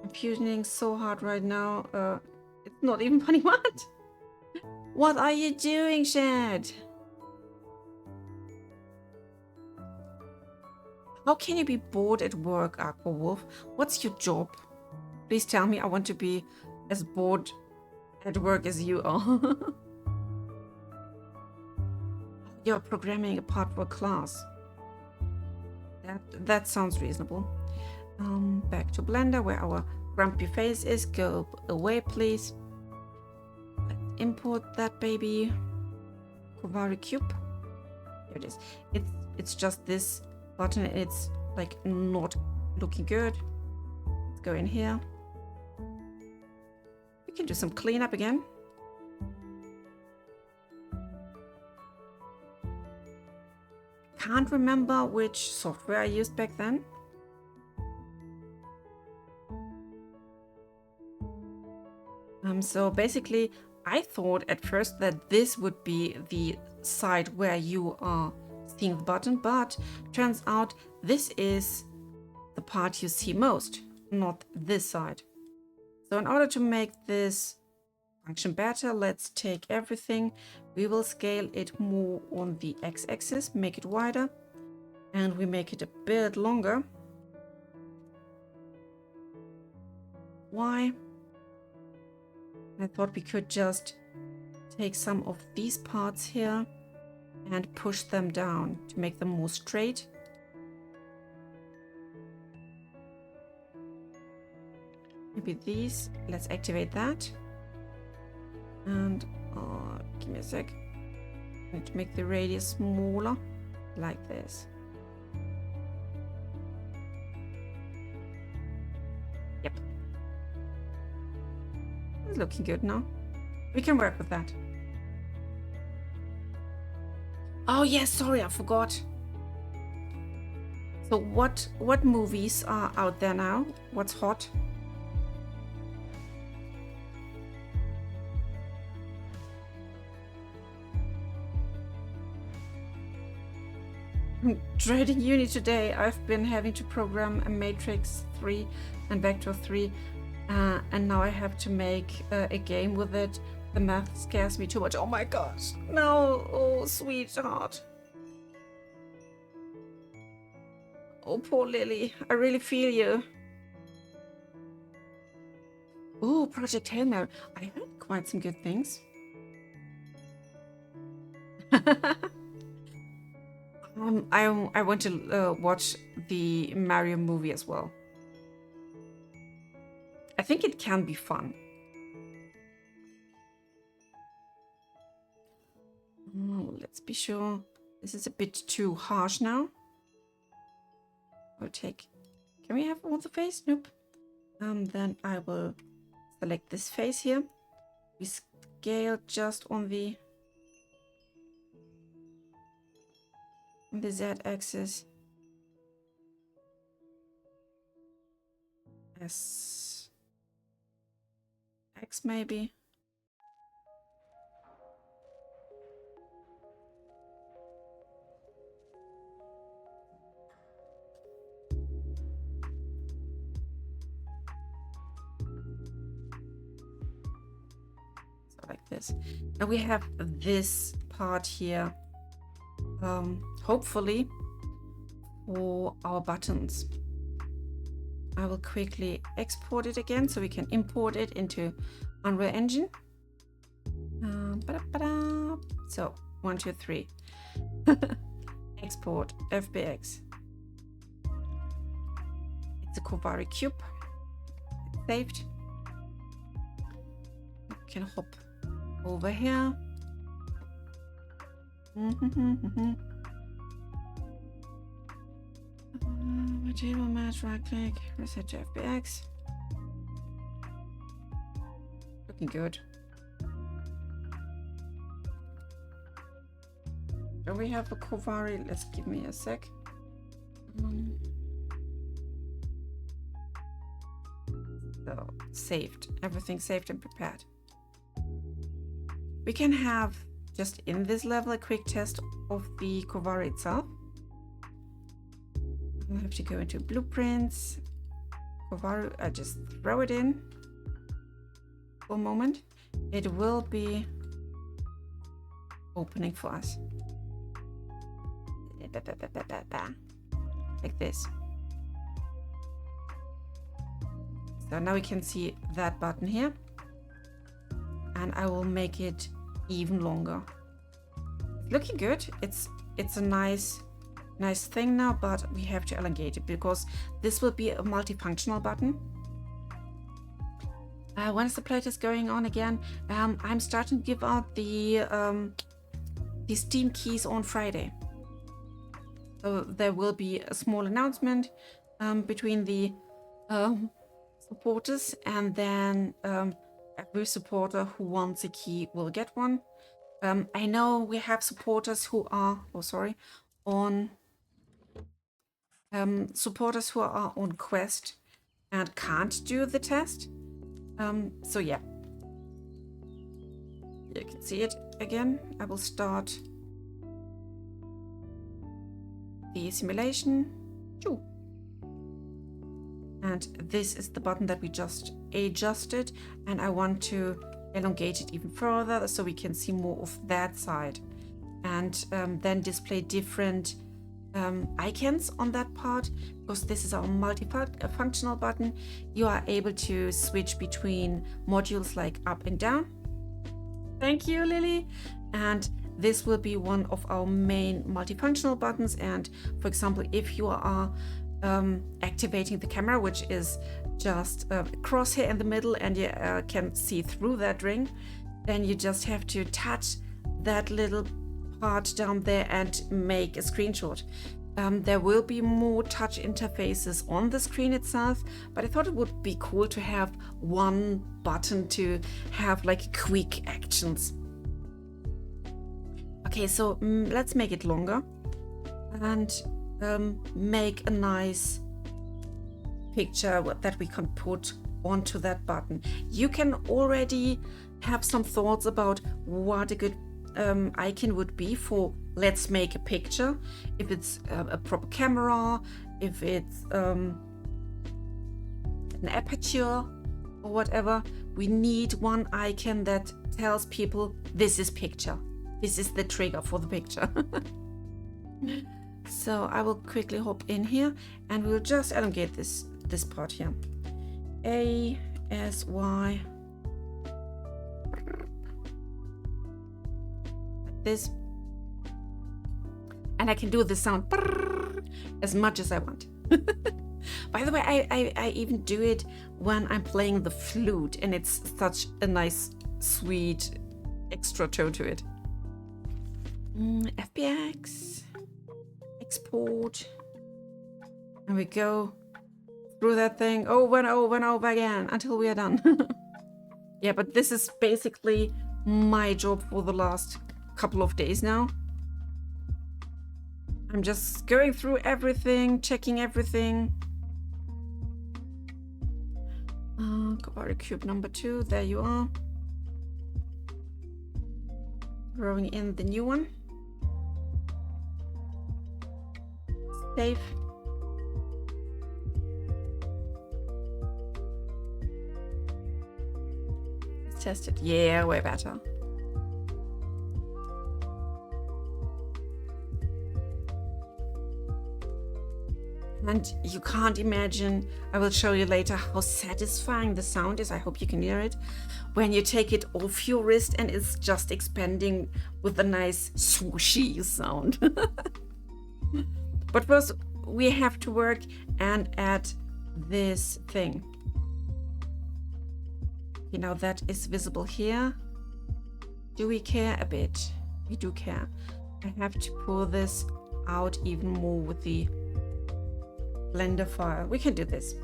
I'm fusioning so hard right now. It's not even funny. What? What are you doing, Shad? How can you be bored at work, Aquawolf? What's your job? Please tell me. I want to be as bored at work as you are. You're programming a part for a class. That sounds reasonable. Back to Blender where our grumpy face is. Go away, please. Let's import that baby. Kovari Cube. Here it is. It's just this button. It's like not looking good. Let's go in here. We can do some cleanup again. Can't remember which software I used back then. So basically, I thought at first that this would be the side where you are seeing the button, but turns out this is the part you see most, not this side. So in order to make this function better, let's take everything. We will scale it more on the x-axis, make it wider, and we make it a bit longer. Why? I thought we could just take some of these parts here and push them down to make them more straight. Maybe these. Let's activate that. And give me a sec. I need to make the radius smaller, like this. Yep. It's looking good now. We can work with that. Oh yes, sorry, I forgot. So what movies are out there now? What's hot? Dreading uni today. I've been having to program a matrix 3 and vector 3 and now I have to make a game with it. The math scares me too much. Oh my gosh, no. Oh sweetheart. Oh poor Lily, I really feel you. Oh, Project Hail Mary. I heard quite some good things. I want to watch the Mario movie as well. I think it can be fun. Oh, let's be sure. This is a bit too harsh now. I'll take... Can we have all the face? Nope. Then I will select this face here. We scale just on the z-axis. S X maybe. So like this. Now we have this part here. Hopefully for our buttons. I will quickly export it again so we can import it into Unreal Engine. So 1, 2, 3. Export FBX. It's a Kovari cube. It's saved. We can hop over here. Material match, right click, reset to FBX. Looking good. Do we have a Kovari? Let's give me a sec. So saved, everything saved and prepared. We can have just in this level a quick test of the Kovari itself. I'll have to go into blueprints. Kovari, I just throw it in for a moment. It will be opening for us. Like this. So now we can see that button here. And I will make it even longer. Looking good. It's a nice thing now, but we have to elongate it because this will be a multifunctional button. When is the playtest going on again? I'm starting to give out the Steam keys on Friday. So there will be a small announcement between the supporters, and then every supporter who wants a key will get one. I know we have supporters who are, on Quest and can't do the test. So yeah, you can see it again. I will start the simulation. And this is the button that we just adjusted, and I want to elongate it even further so we can see more of that side, and then display different icons on that part. Because this is our multifunctional button, you are able to switch between modules like up and down. Thank you, Lily. And this will be one of our main multifunctional buttons. And for example, if you are activating the camera, which is just a crosshair in the middle, and you can see through that ring, then you just have to touch that little part down there and make a screenshot. There will be more touch interfaces on the screen itself, but I thought it would be cool to have one button to have like quick actions. Okay, so let's make it longer and make a nice picture that we can put onto that button. You can already have some thoughts about what a good icon would be for let's make a picture. If it's a proper camera, if it's an aperture or whatever, we need one icon that tells people this is picture. This is the trigger for the picture. So I will quickly hop in here and we'll just elongate this part here. A, S, Y. This. And I can do the sound as much as I want. By the way, I even do it when I'm playing the flute, and it's such a nice, sweet extra tone to it. FBX. Export, and we go through that thing over and over and over again until we are done. Yeah, but this is basically my job for the last couple of days now. I'm just going through everything, checking everything. Campfire cube number 2, there you are. Throwing in the new one. Save. Let's test it. Yeah, way better. And you can't imagine, I will show you later how satisfying the sound is. I hope you can hear it. When you take it off your wrist and it's just expanding with a nice swooshy sound. But first, we have to work and add this thing. You know, that is visible here. Do we care a bit? We do care. I have to pull this out even more with the Blender file. We can do this.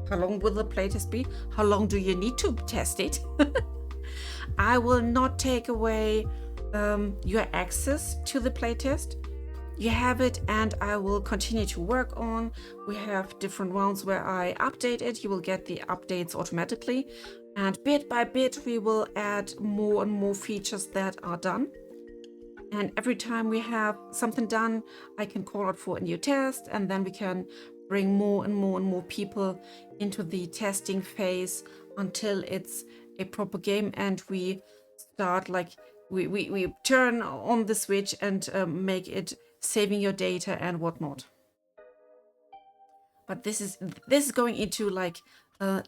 How long will the playtest be? How long do you need to test it? I will not take away your access to the playtest. You have it, and I will continue to work on. We have different rounds where I update it. You will get the updates automatically, and bit by bit we will add more and more features that are done. And every time we have something done, I can call out for a new test, and then we can bring more and more and more people into the testing phase until it's a proper game, and we start like we turn on the switch and make it saving your data and whatnot. But this is going into like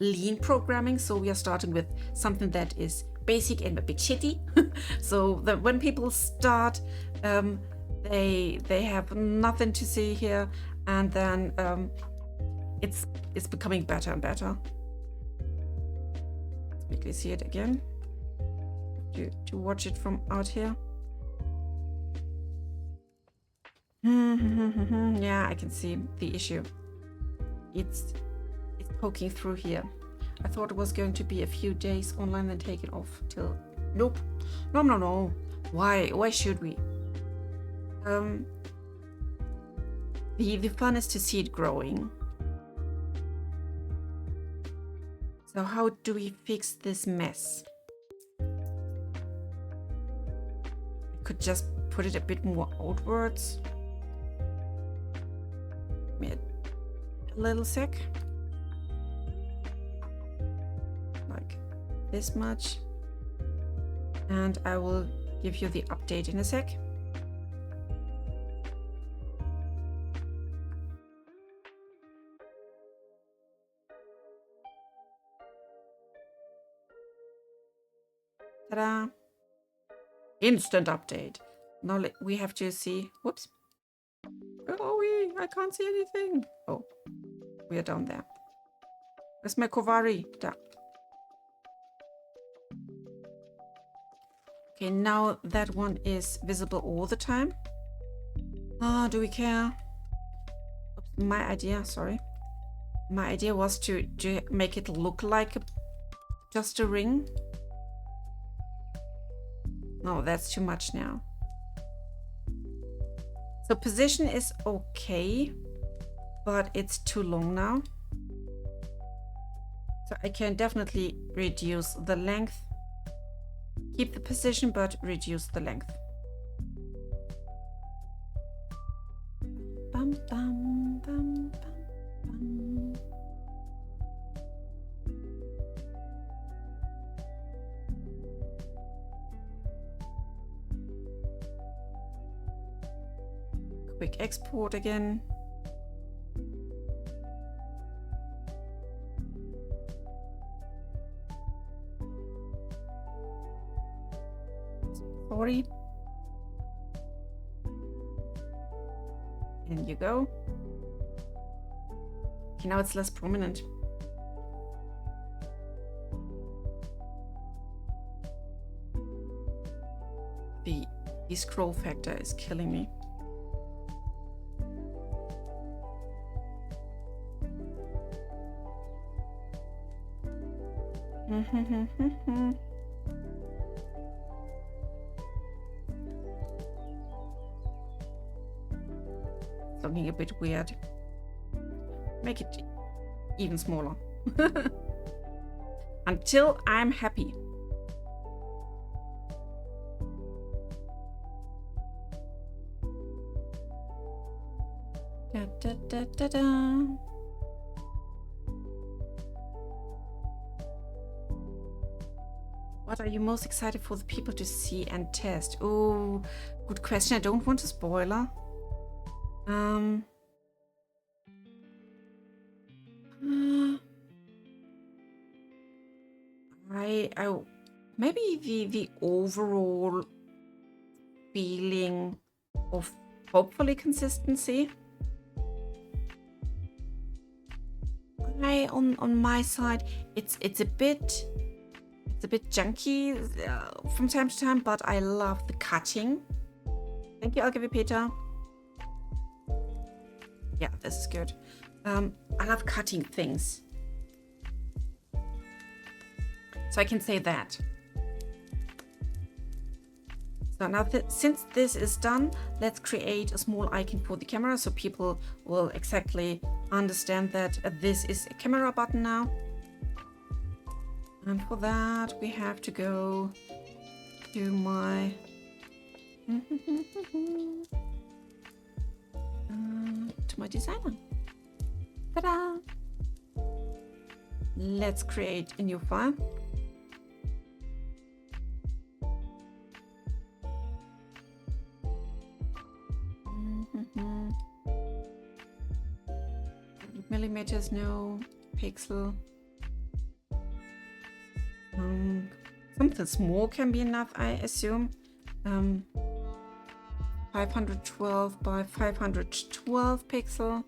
lean programming, so we are starting with something that is basic and a bit shitty. So that when people start, they have nothing to see here, and then it's becoming better and better. Let's quickly see it again to watch it from out here. Yeah, I can see the issue. It's poking through here. I thought it was going to be a few days online and take it off till... Nope. No. Why should we? The fun is to see it growing. So how do we fix this mess? I could just put it a bit more outwards. Give me a little sec. Like this much. And I will give you the update in a sec. Ta-da! Instant update. Now we have to see. Whoops. Oh, I can't see anything. Oh, we are down there. Where's my Kovari? Da. Okay, now that one is visible all the time. Do we care? Oops, my idea, sorry. My idea was to make it look like just a ring. No, that's too much now. So position is okay, but it's too long now. So I can definitely reduce the length. Keep the position, but reduce the length. Bum, bum, bum, bum, bum. Quick export again. Sorry. In you go. Okay, now it's less prominent. The scroll factor is killing me. Something a bit weird. Make it even smaller. Until I'm happy. Da, da, da, da, da. What are you most excited for the people to see and test? Oh, good question. I don't want a spoiler. I maybe the overall feeling of hopefully consistency. On my side, it's a bit junky from time to time, but I love the cutting. Thank you, Algevi Peter. Yeah, this is good. I love cutting things. So I can say that. So now since this is done, let's create a small icon for the camera so people will exactly understand that this is a camera button now. And for that, we have to go to my designer. Ta-da! Let's create a new file. Millimeters, no. Pixel. Something small can be enough, I assume. 512 by 512 pixel.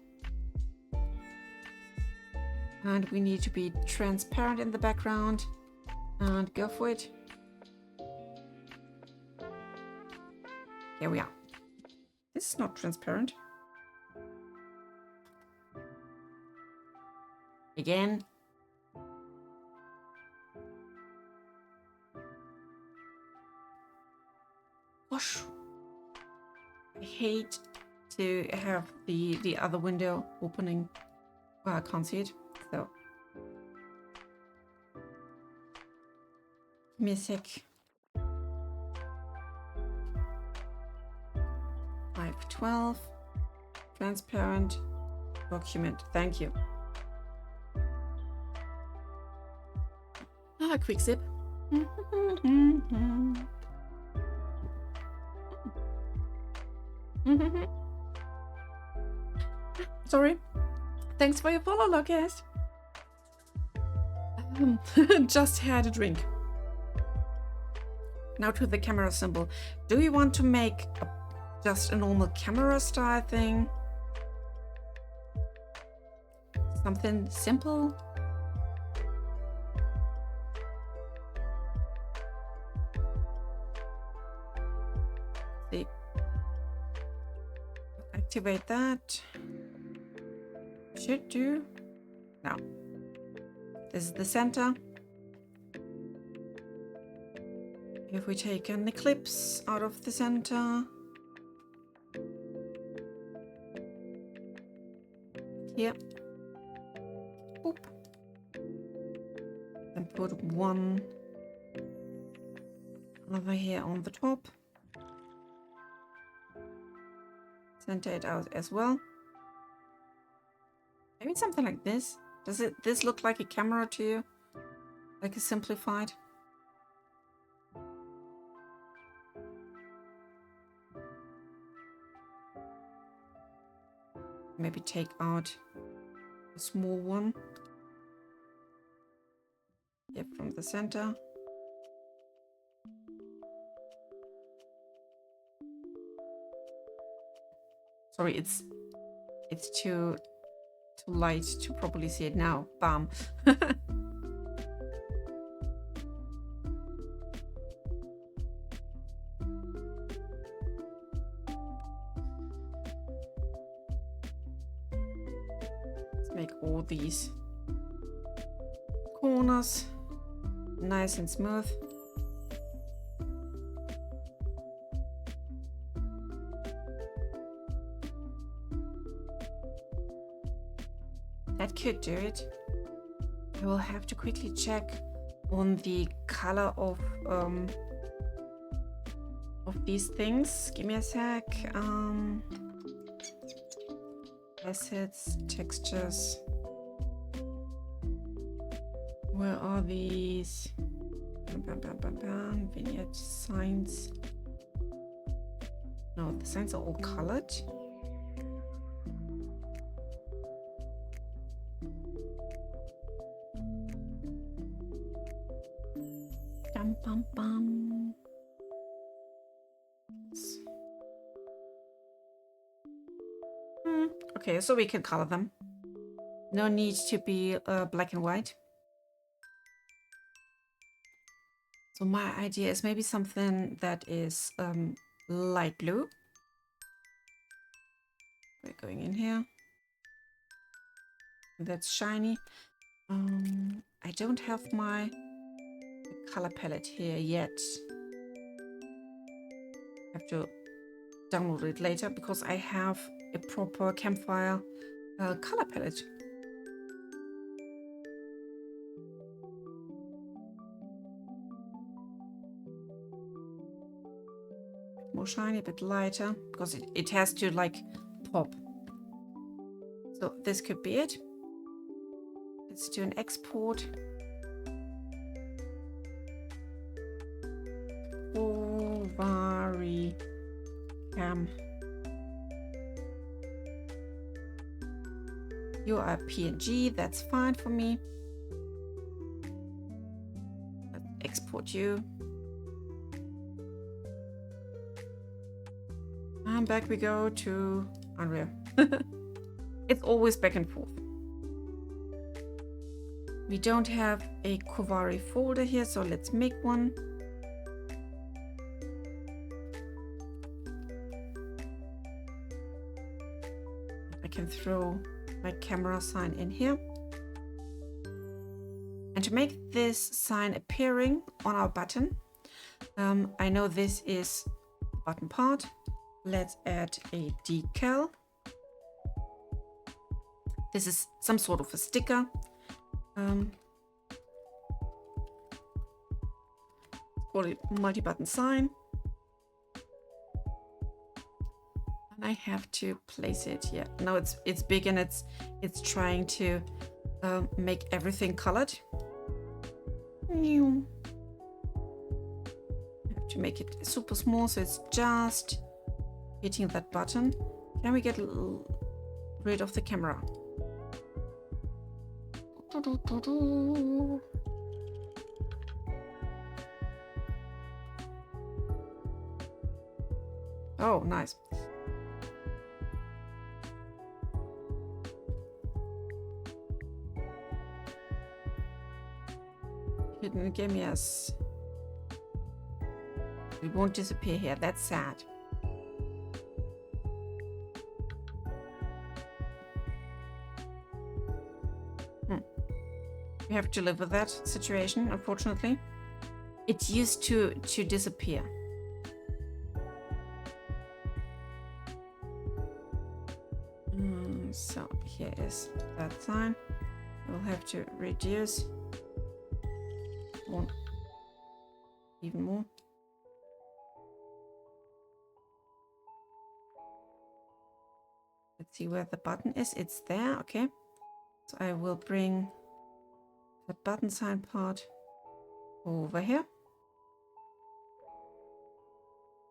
And we need to be transparent in the background. And go for it. Here we are. This is not transparent. Again. Gosh. I hate to have the other window opening. Well, I can't see it, so. Give me a sec. 512. Transparent document. Thank you. Ah, quick sip. Sorry. Thanks for your follow, Locust. Just had a drink. Now to the camera symbol. Do you want to make just a normal camera style thing? Something simple? See. Activate that. Should do. Now. This is the center. If we take an eclipse out of the center. Here. Boop. And put one over here on the top. Center it out as well. Maybe something like this. Does this look like a camera to you? Like a simplified? Maybe take out a small one. Yep, from the center. Sorry, it's too light to properly see it now. Bam. Let's make all these corners nice and smooth. That could do it. I will have to quickly check on the color of these things. Give me a sec. Assets, textures. Where are these? Vignette signs. No, the signs are all colored. Bum, bum. Okay, so we can color them. No need to be black and white. So my idea is maybe something that is light blue. We're going in here. That's shiny. I don't have my color palette here yet. I have to download it later because I have a proper Campfire color palette. More shiny, a bit lighter because it has to like pop. So this could be it. Let's do an export. Vari Cam. You are PNG, that's fine for me. Let's export you. And back we go to Unreal. It's always back and forth. We don't have a Kuvari folder here, so let's make one. I can throw my camera sign in here. And to make this sign appearing on our button, I know this is the button part. Let's add a decal. This is some sort of a sticker. Call it multi-button sign. And I have to place it. Yeah, now it's big and it's trying to make everything colored. I have to make it super small so it's just hitting that button. Can we get rid of the camera? Oh, nice. Hidden game, yes. It won't disappear here. That's sad. We have to live with that situation, unfortunately. It used to disappear. So here is that sign. We'll have to reduce one even more. Let's see where the button is. It's there, okay. So I will bring the button sign part over here.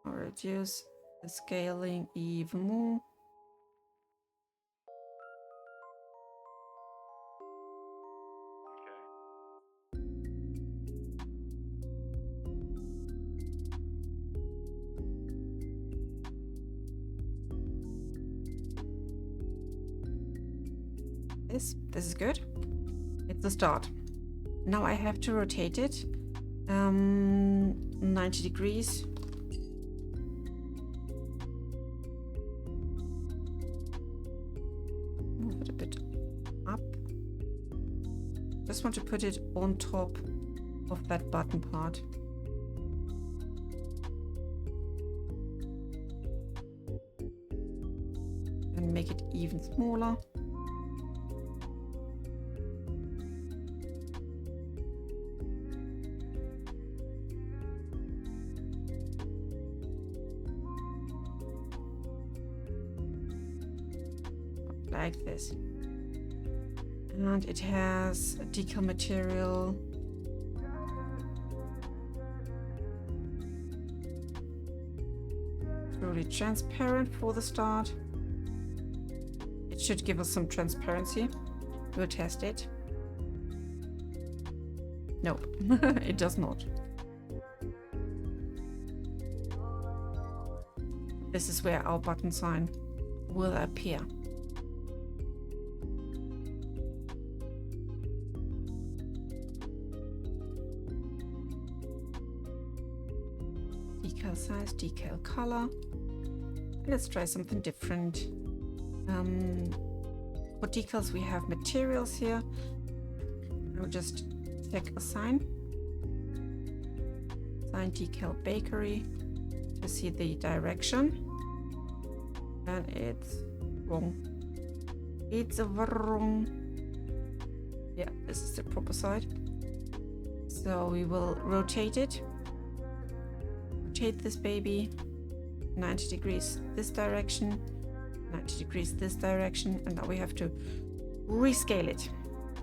I'll reduce the scaling even more. This is good. It's the start. Now I have to rotate it 90 degrees. Move it a bit up. Just want to put it on top of that button part. And make it even smaller. Like this. And it has a decal material. Truly transparent for the start. It should give us some transparency. We'll test it. Nope, it does not. This is where our button sign will appear. Decal size, decal color. Let's try something different. For decals we have materials here. I'll just take a sign. Sign decal bakery to see the direction. And it's wrong. It's wrong. Yeah, this is the proper side. So we will rotate it. Rotate this baby 90 degrees this direction, 90 degrees this direction, and now we have to rescale it.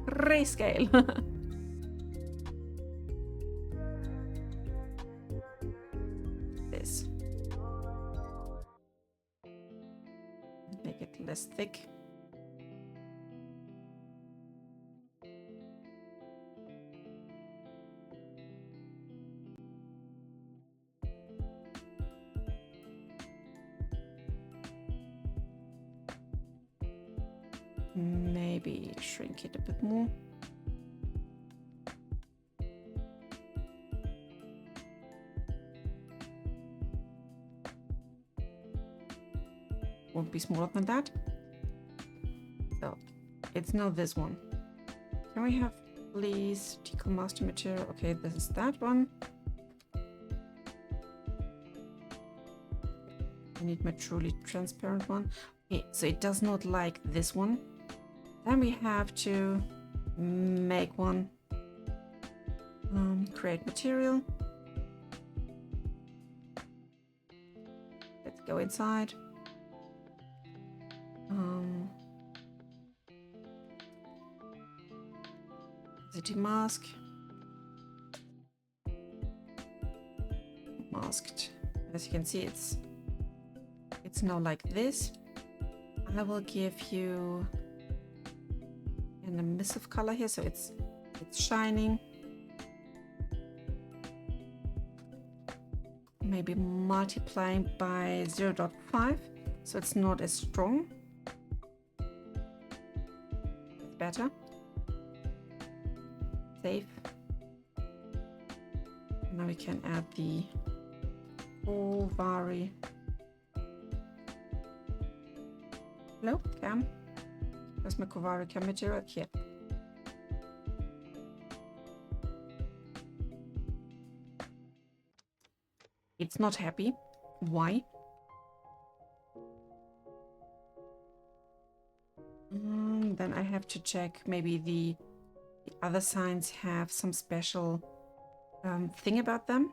Rescale. This. Make it less thick. Maybe shrink it a bit more. Won't be smaller than that. it's not this one. Can we have, please, decal master material? Okay, this is that one. I need my truly transparent one. Okay, so it does not like this one. Then we have to make one. Create material. Let's go inside. City mask. Masked. As you can see, it's now like this. I will give you an emissive color here, so it's shining. Maybe multiplying by 0.5, so it's not as strong. It's better. Save. Now we can add the Kovari. Hello, Cam. Where's my Kovari Cam material? Here. It's not happy. Why? Then I have to check. Maybe the other signs have some special thing about them.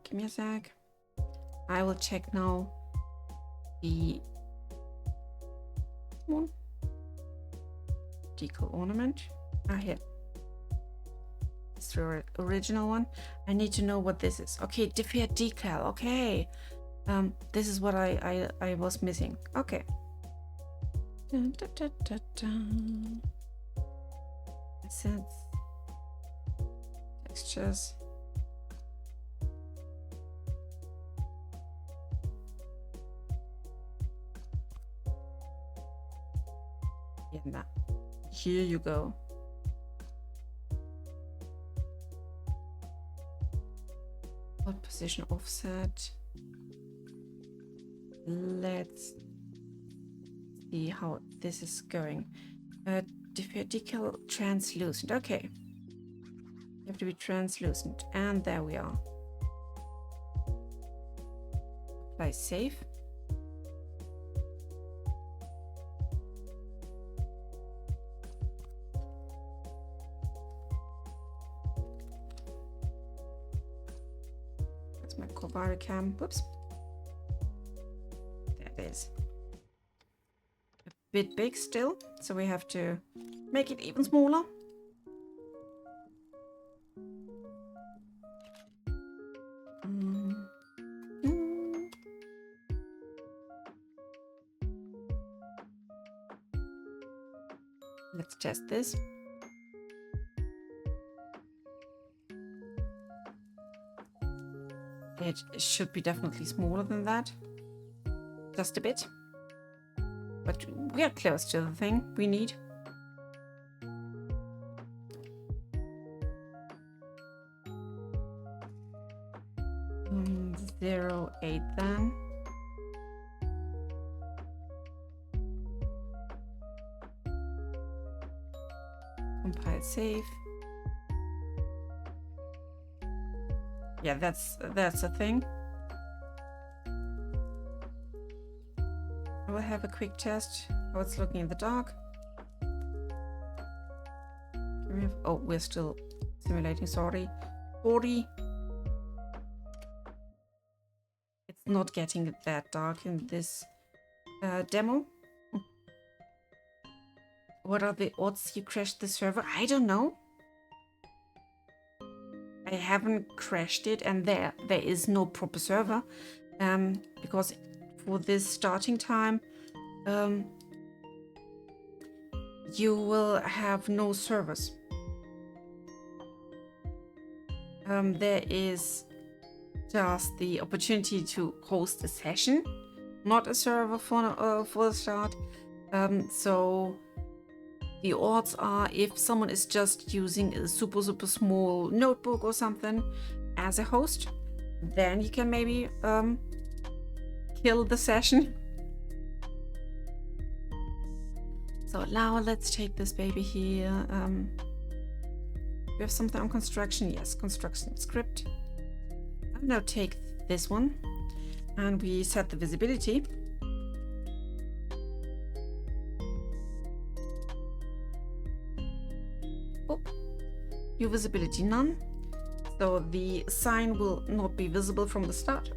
Give me a sec. I will check now the one. Decal ornament. Here. It's the original one. I need to know what this is. Okay, deferred decal. Okay. This is what I was missing. Okay. Dun, dun, dun, dun, dun. Assets. Textures. Yeah, here you go. What position offset? Let's see how this is going. Decal translucent. Okay. You have to be translucent. And there we are. Apply save. That's my Kovari cam. Whoops. There it is. A bit big still, so we have to make it even smaller. Let's test this. It should be definitely smaller than that. Just a bit. But we are close to the thing we need. Mm, 0.8 then. Compile save. Yeah, that's a thing. I will have a quick test how it's looking in the dark. Oh, we're still simulating, sorry. 40. It's not getting that dark in this demo. What are the odds you crashed the server? I don't know. I haven't crashed it, and there is no proper server, because for this starting time you will have no servers. There is just the opportunity to host a session, not a server for the start. So the odds are, if someone is just using a super small notebook or something as a host, then you can maybe kill the session. So now let's take this baby here. We have something on construction. Yes, construction script. I'll now take this one and we set the visibility. Oh, new visibility none. So the sign will not be visible from the start.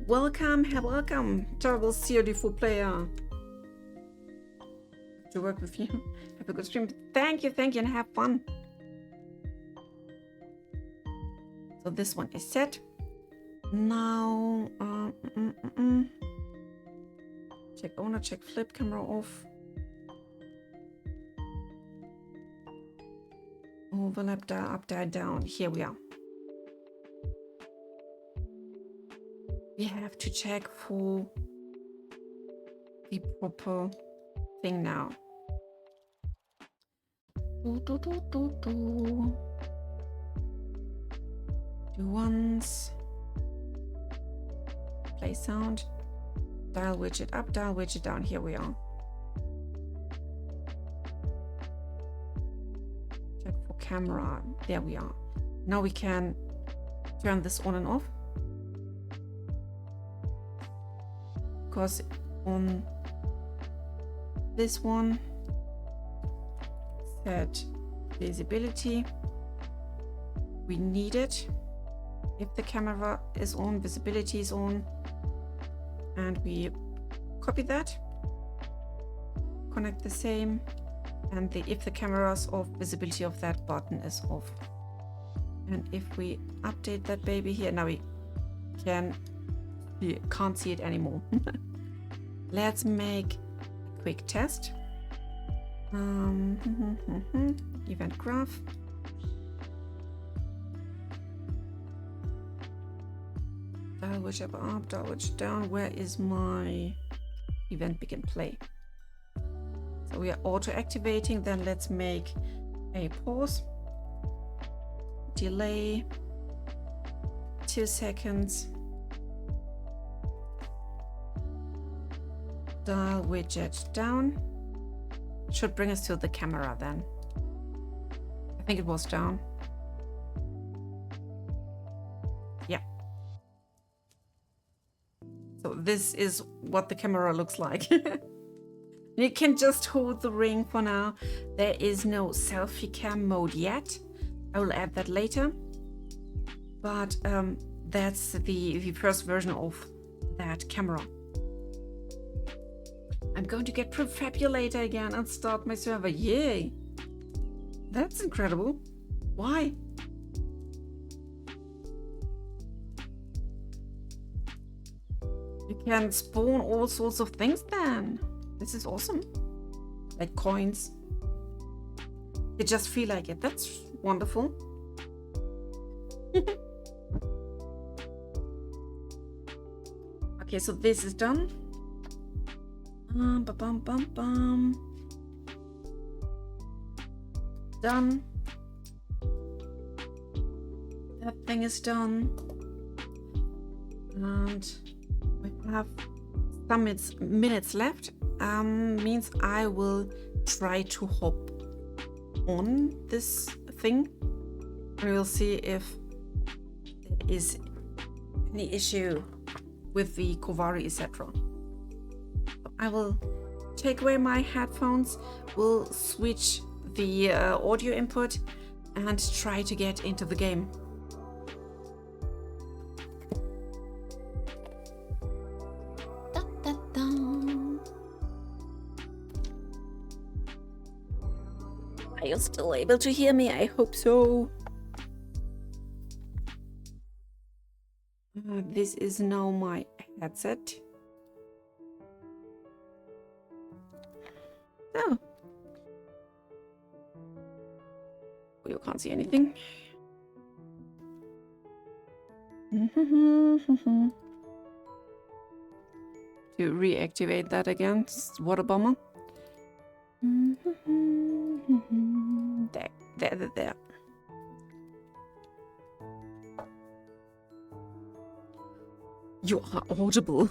Welcome, welcome, terrible COD4 player. To work with you. Have a good stream. Thank you, and have fun. So this one is set. Now, check owner, check flip, camera off. Overlap, up, down. Here we are. We have to check for the proper thing now. Do once. Play sound. Dial widget up, dial widget down. Here we are. Check for camera. There we are. Now we can turn this on and off. Because on this one, set visibility, we need it. If the camera is on, visibility is on, and we copy that, connect the same, and if the camera is off, visibility of that button is off. And if we update that baby here, now we can't see it anymore. Let's make a quick test. Event graph. Dial widget up, dial widget down. Where is my event begin play? So we are auto activating. Then let's make a pause. Delay 2 seconds. Dial widget down. Should bring us to the camera then. I think it was down. Yeah. So this is what the camera looks like. You can just hold the ring for now. There is no selfie cam mode yet. I will add that later. But that's the first version of that camera. I'm going to get Prefabulator again and start my server. Yay! That's incredible. Why? You can spawn all sorts of things then. This is awesome. Like coins. You just feel like it. That's wonderful. Okay, so this is done. Done. That thing is done. And we have some minutes left. Means I will try to hop on this thing. And we'll see if there is any issue with the Kovari, etc. I will take away my headphones, we'll switch the audio input and try to get into the game. Da, da, da. Are you still able to hear me? I hope so. This is now my headset. Oh. You can't see anything. To reactivate that again, what a bummer. Deck. There. You are audible.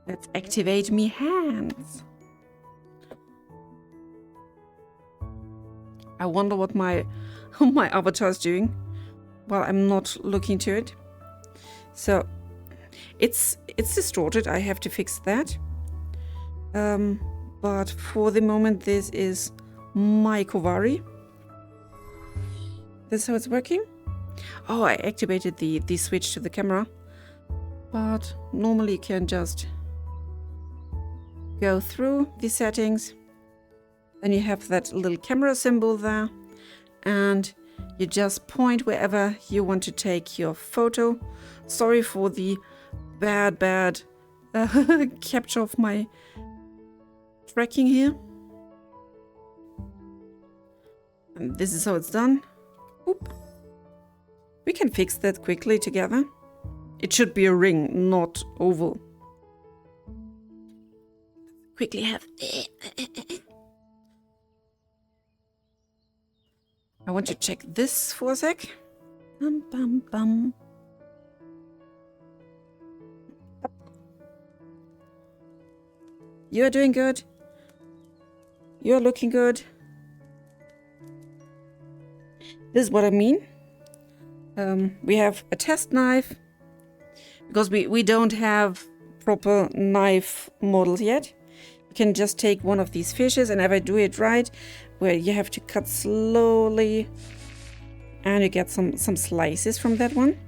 Let's activate me hands. I wonder what my avatar is doing while I'm not looking to it. So it's distorted. I have to fix that. But for the moment, this is my Kovari. This is how it's working. Oh, I activated the switch to the camera. But normally you can just go through the settings. Then you have that little camera symbol there. And you just point wherever you want to take your photo. Sorry for the bad capture of my tracking here. And this is how it's done. Oop. We can fix that quickly together. It should be a ring, not oval. Quickly have... I want to check this for a sec. Bum, bum, bum. You're doing good. You're looking good. This is what I mean. We have a test knife because we don't have proper knife models yet. You can just take one of these fishes, and if I do it right, where you have to cut slowly and you get some slices from that one.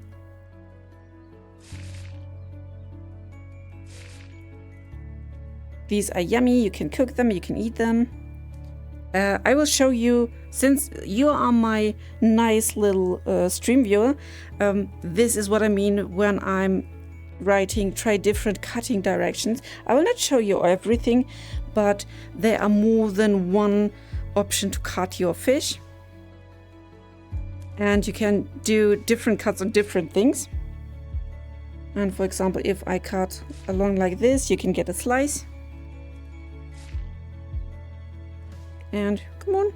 These are yummy. You can cook them, you can eat them. I will show you, since you are my nice little stream viewer, this is what I mean when I'm writing try different cutting directions. I will not show you everything, but there are more than one option to cut your fish. And you can do different cuts on different things. And for example, if I cut along like this, you can get a slice. And come on.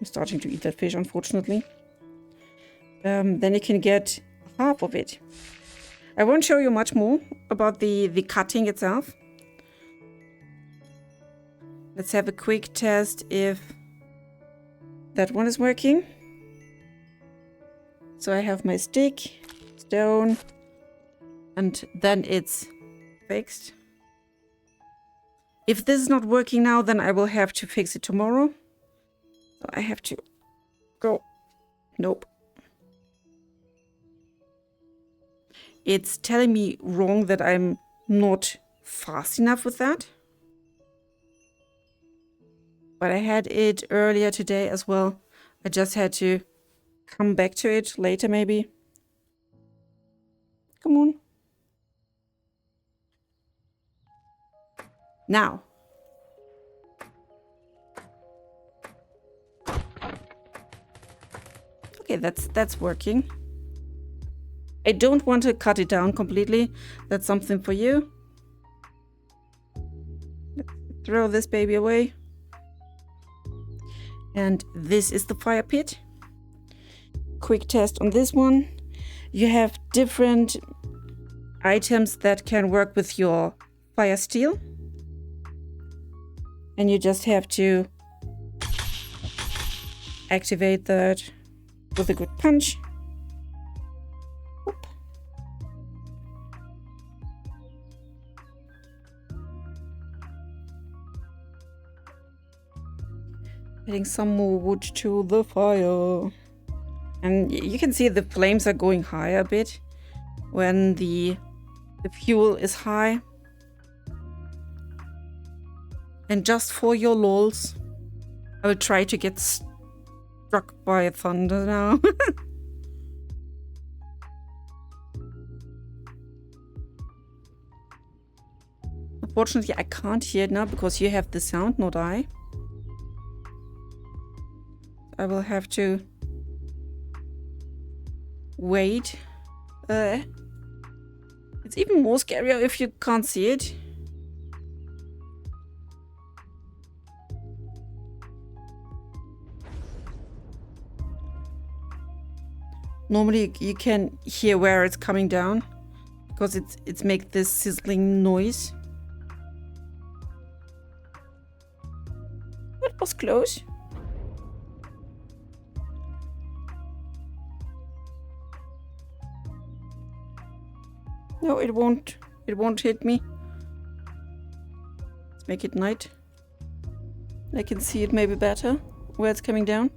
I'm starting to eat that fish, unfortunately. Then you can get half of it. I won't show you much more about the cutting itself. Let's have a quick test if that one is working. So I have my stick, stone, and then it's fixed. If this is not working now, then I will have to fix it tomorrow. So I have to go. Nope. It's telling me wrong that I'm not fast enough with that. But I had it earlier today as well. I just had to come back to it later maybe. Come on. Now. Okay, that's working. I don't want to cut it down completely. That's something for you. Let's throw this baby away. And this is the fire pit. Quick test on this one. You have different items that can work with your fire steel. And you just have to activate that with a good punch. Oop. Adding some more wood to the fire. And you can see the flames are going higher a bit when the fuel is high. And just for your lols, I will try to get struck by thunder now. Unfortunately, I can't hear it now because you have the sound, not I. I will have to wait. It's It's even more scarier if you can't see it. Normally you can hear where it's coming down because it's make this sizzling noise. That was close. No, it won't. It won't hit me. Let's make it night. I can see it maybe better where it's coming down.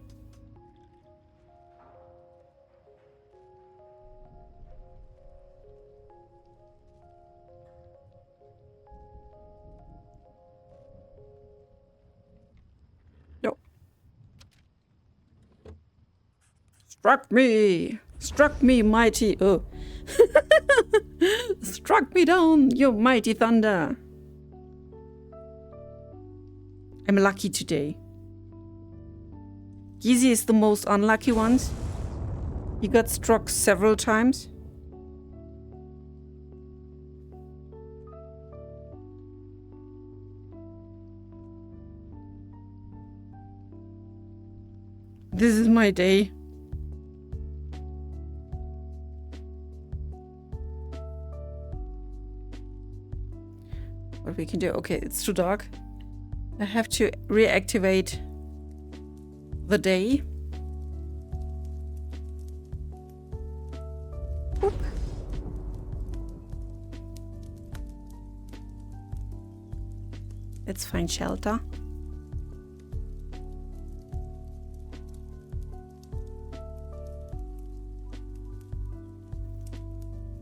No. Struck me, mighty. Oh. Struck me down, your mighty thunder. I'm lucky today. Yeezy is the most unlucky one. He got struck several times. This is my day. What we can do? Okay, it's too dark. I have to reactivate the day. Oop. Let's find shelter.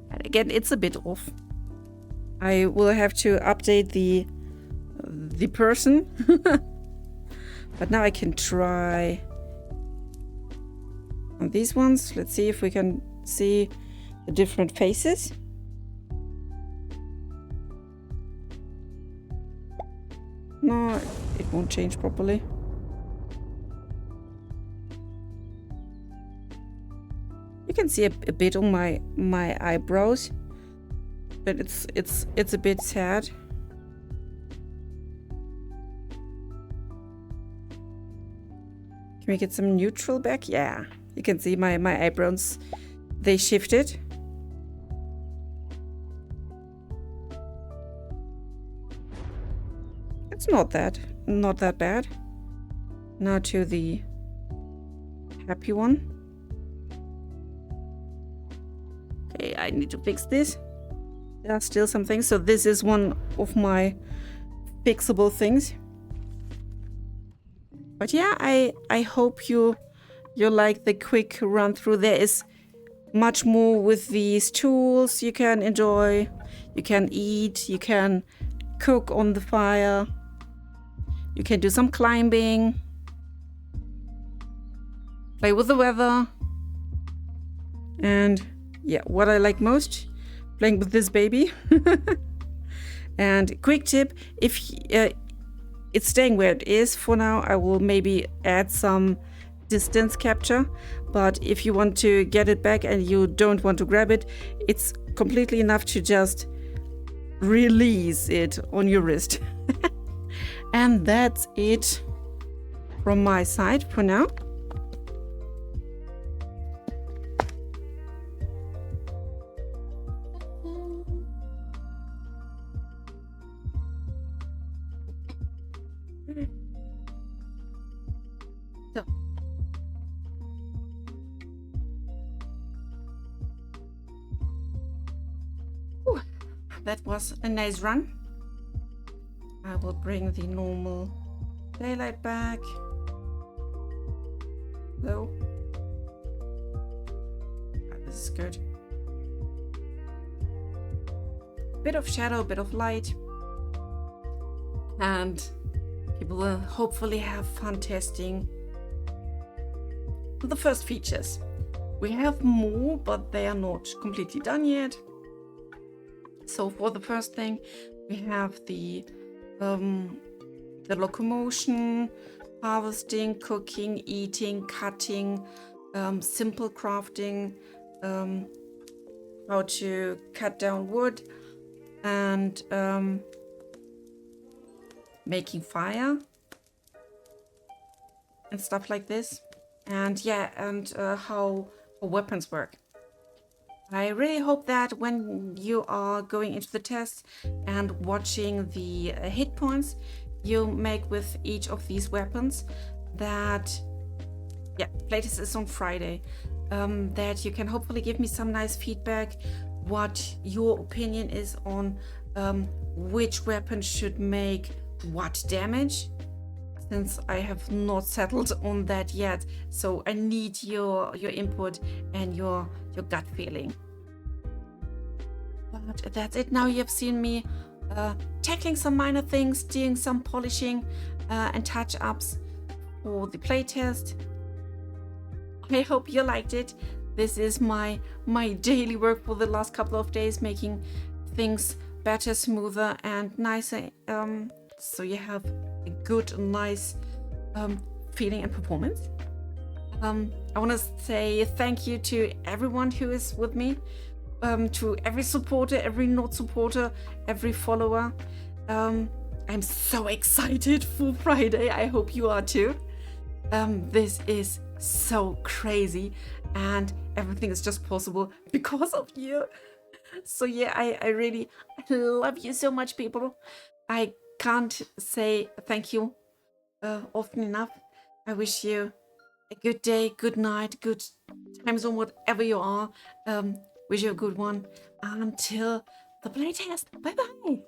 And again, it's a bit off. I will have to update the person. But now I can try on these ones. Let's see if we can see the different faces. No, it won't change properly. You can see a bit on my eyebrows, but it's a bit sad. Can we get some neutral back? Yeah, you can see my eyebrows, they shifted. It's not that bad. Now to the happy one. Okay, I need to fix this. There are still some things, so this is one of my fixable things. But yeah, I hope you like the quick run through. There is much more with these tools you can enjoy. You can eat, you can cook on the fire, you can do some climbing, play with the weather, and yeah, what I like most, playing with this baby. And quick tip, if it's staying where it is for now, I will maybe add some distance capture, but if you want to get it back and you don't want to grab it, it's completely enough to just release it on your wrist. And that's it from my side for now. So. Whew. That was a nice run. I will bring the normal daylight back. Low. Oh, this is good. Bit of shadow, bit of light. And people will hopefully have fun testing the first features. We have more, but they are not completely done yet. So for the first thing, we have the locomotion, harvesting, cooking, eating, cutting, simple crafting, how to cut down wood and making fire and stuff like this. And yeah, and how weapons work. I really hope that when you are going into the test and watching the hit points you make with each of these weapons, that, yeah, playtest is on Friday, that you can hopefully give me some nice feedback, what your opinion is on which weapon should make what damage, since I have not settled on that yet. So I need your input and your gut feeling. But that's it. Now you've seen me tackling some minor things, doing some polishing and touch-ups for the playtest. I hope you liked it. This is my daily work for the last couple of days, making things better, smoother and nicer, so you have a good, nice feeling and performance. I want to say thank you to everyone who is with me, to every supporter, every not supporter, every follower. I'm so excited for Friday. I hope you are too. This is so crazy and everything is just possible because of you. So yeah, I really love you so much, people. I can't say thank you often enough. I wish you a good day, good night, good time zone, whatever you are. Wish you a good one until the playtest. Bye bye.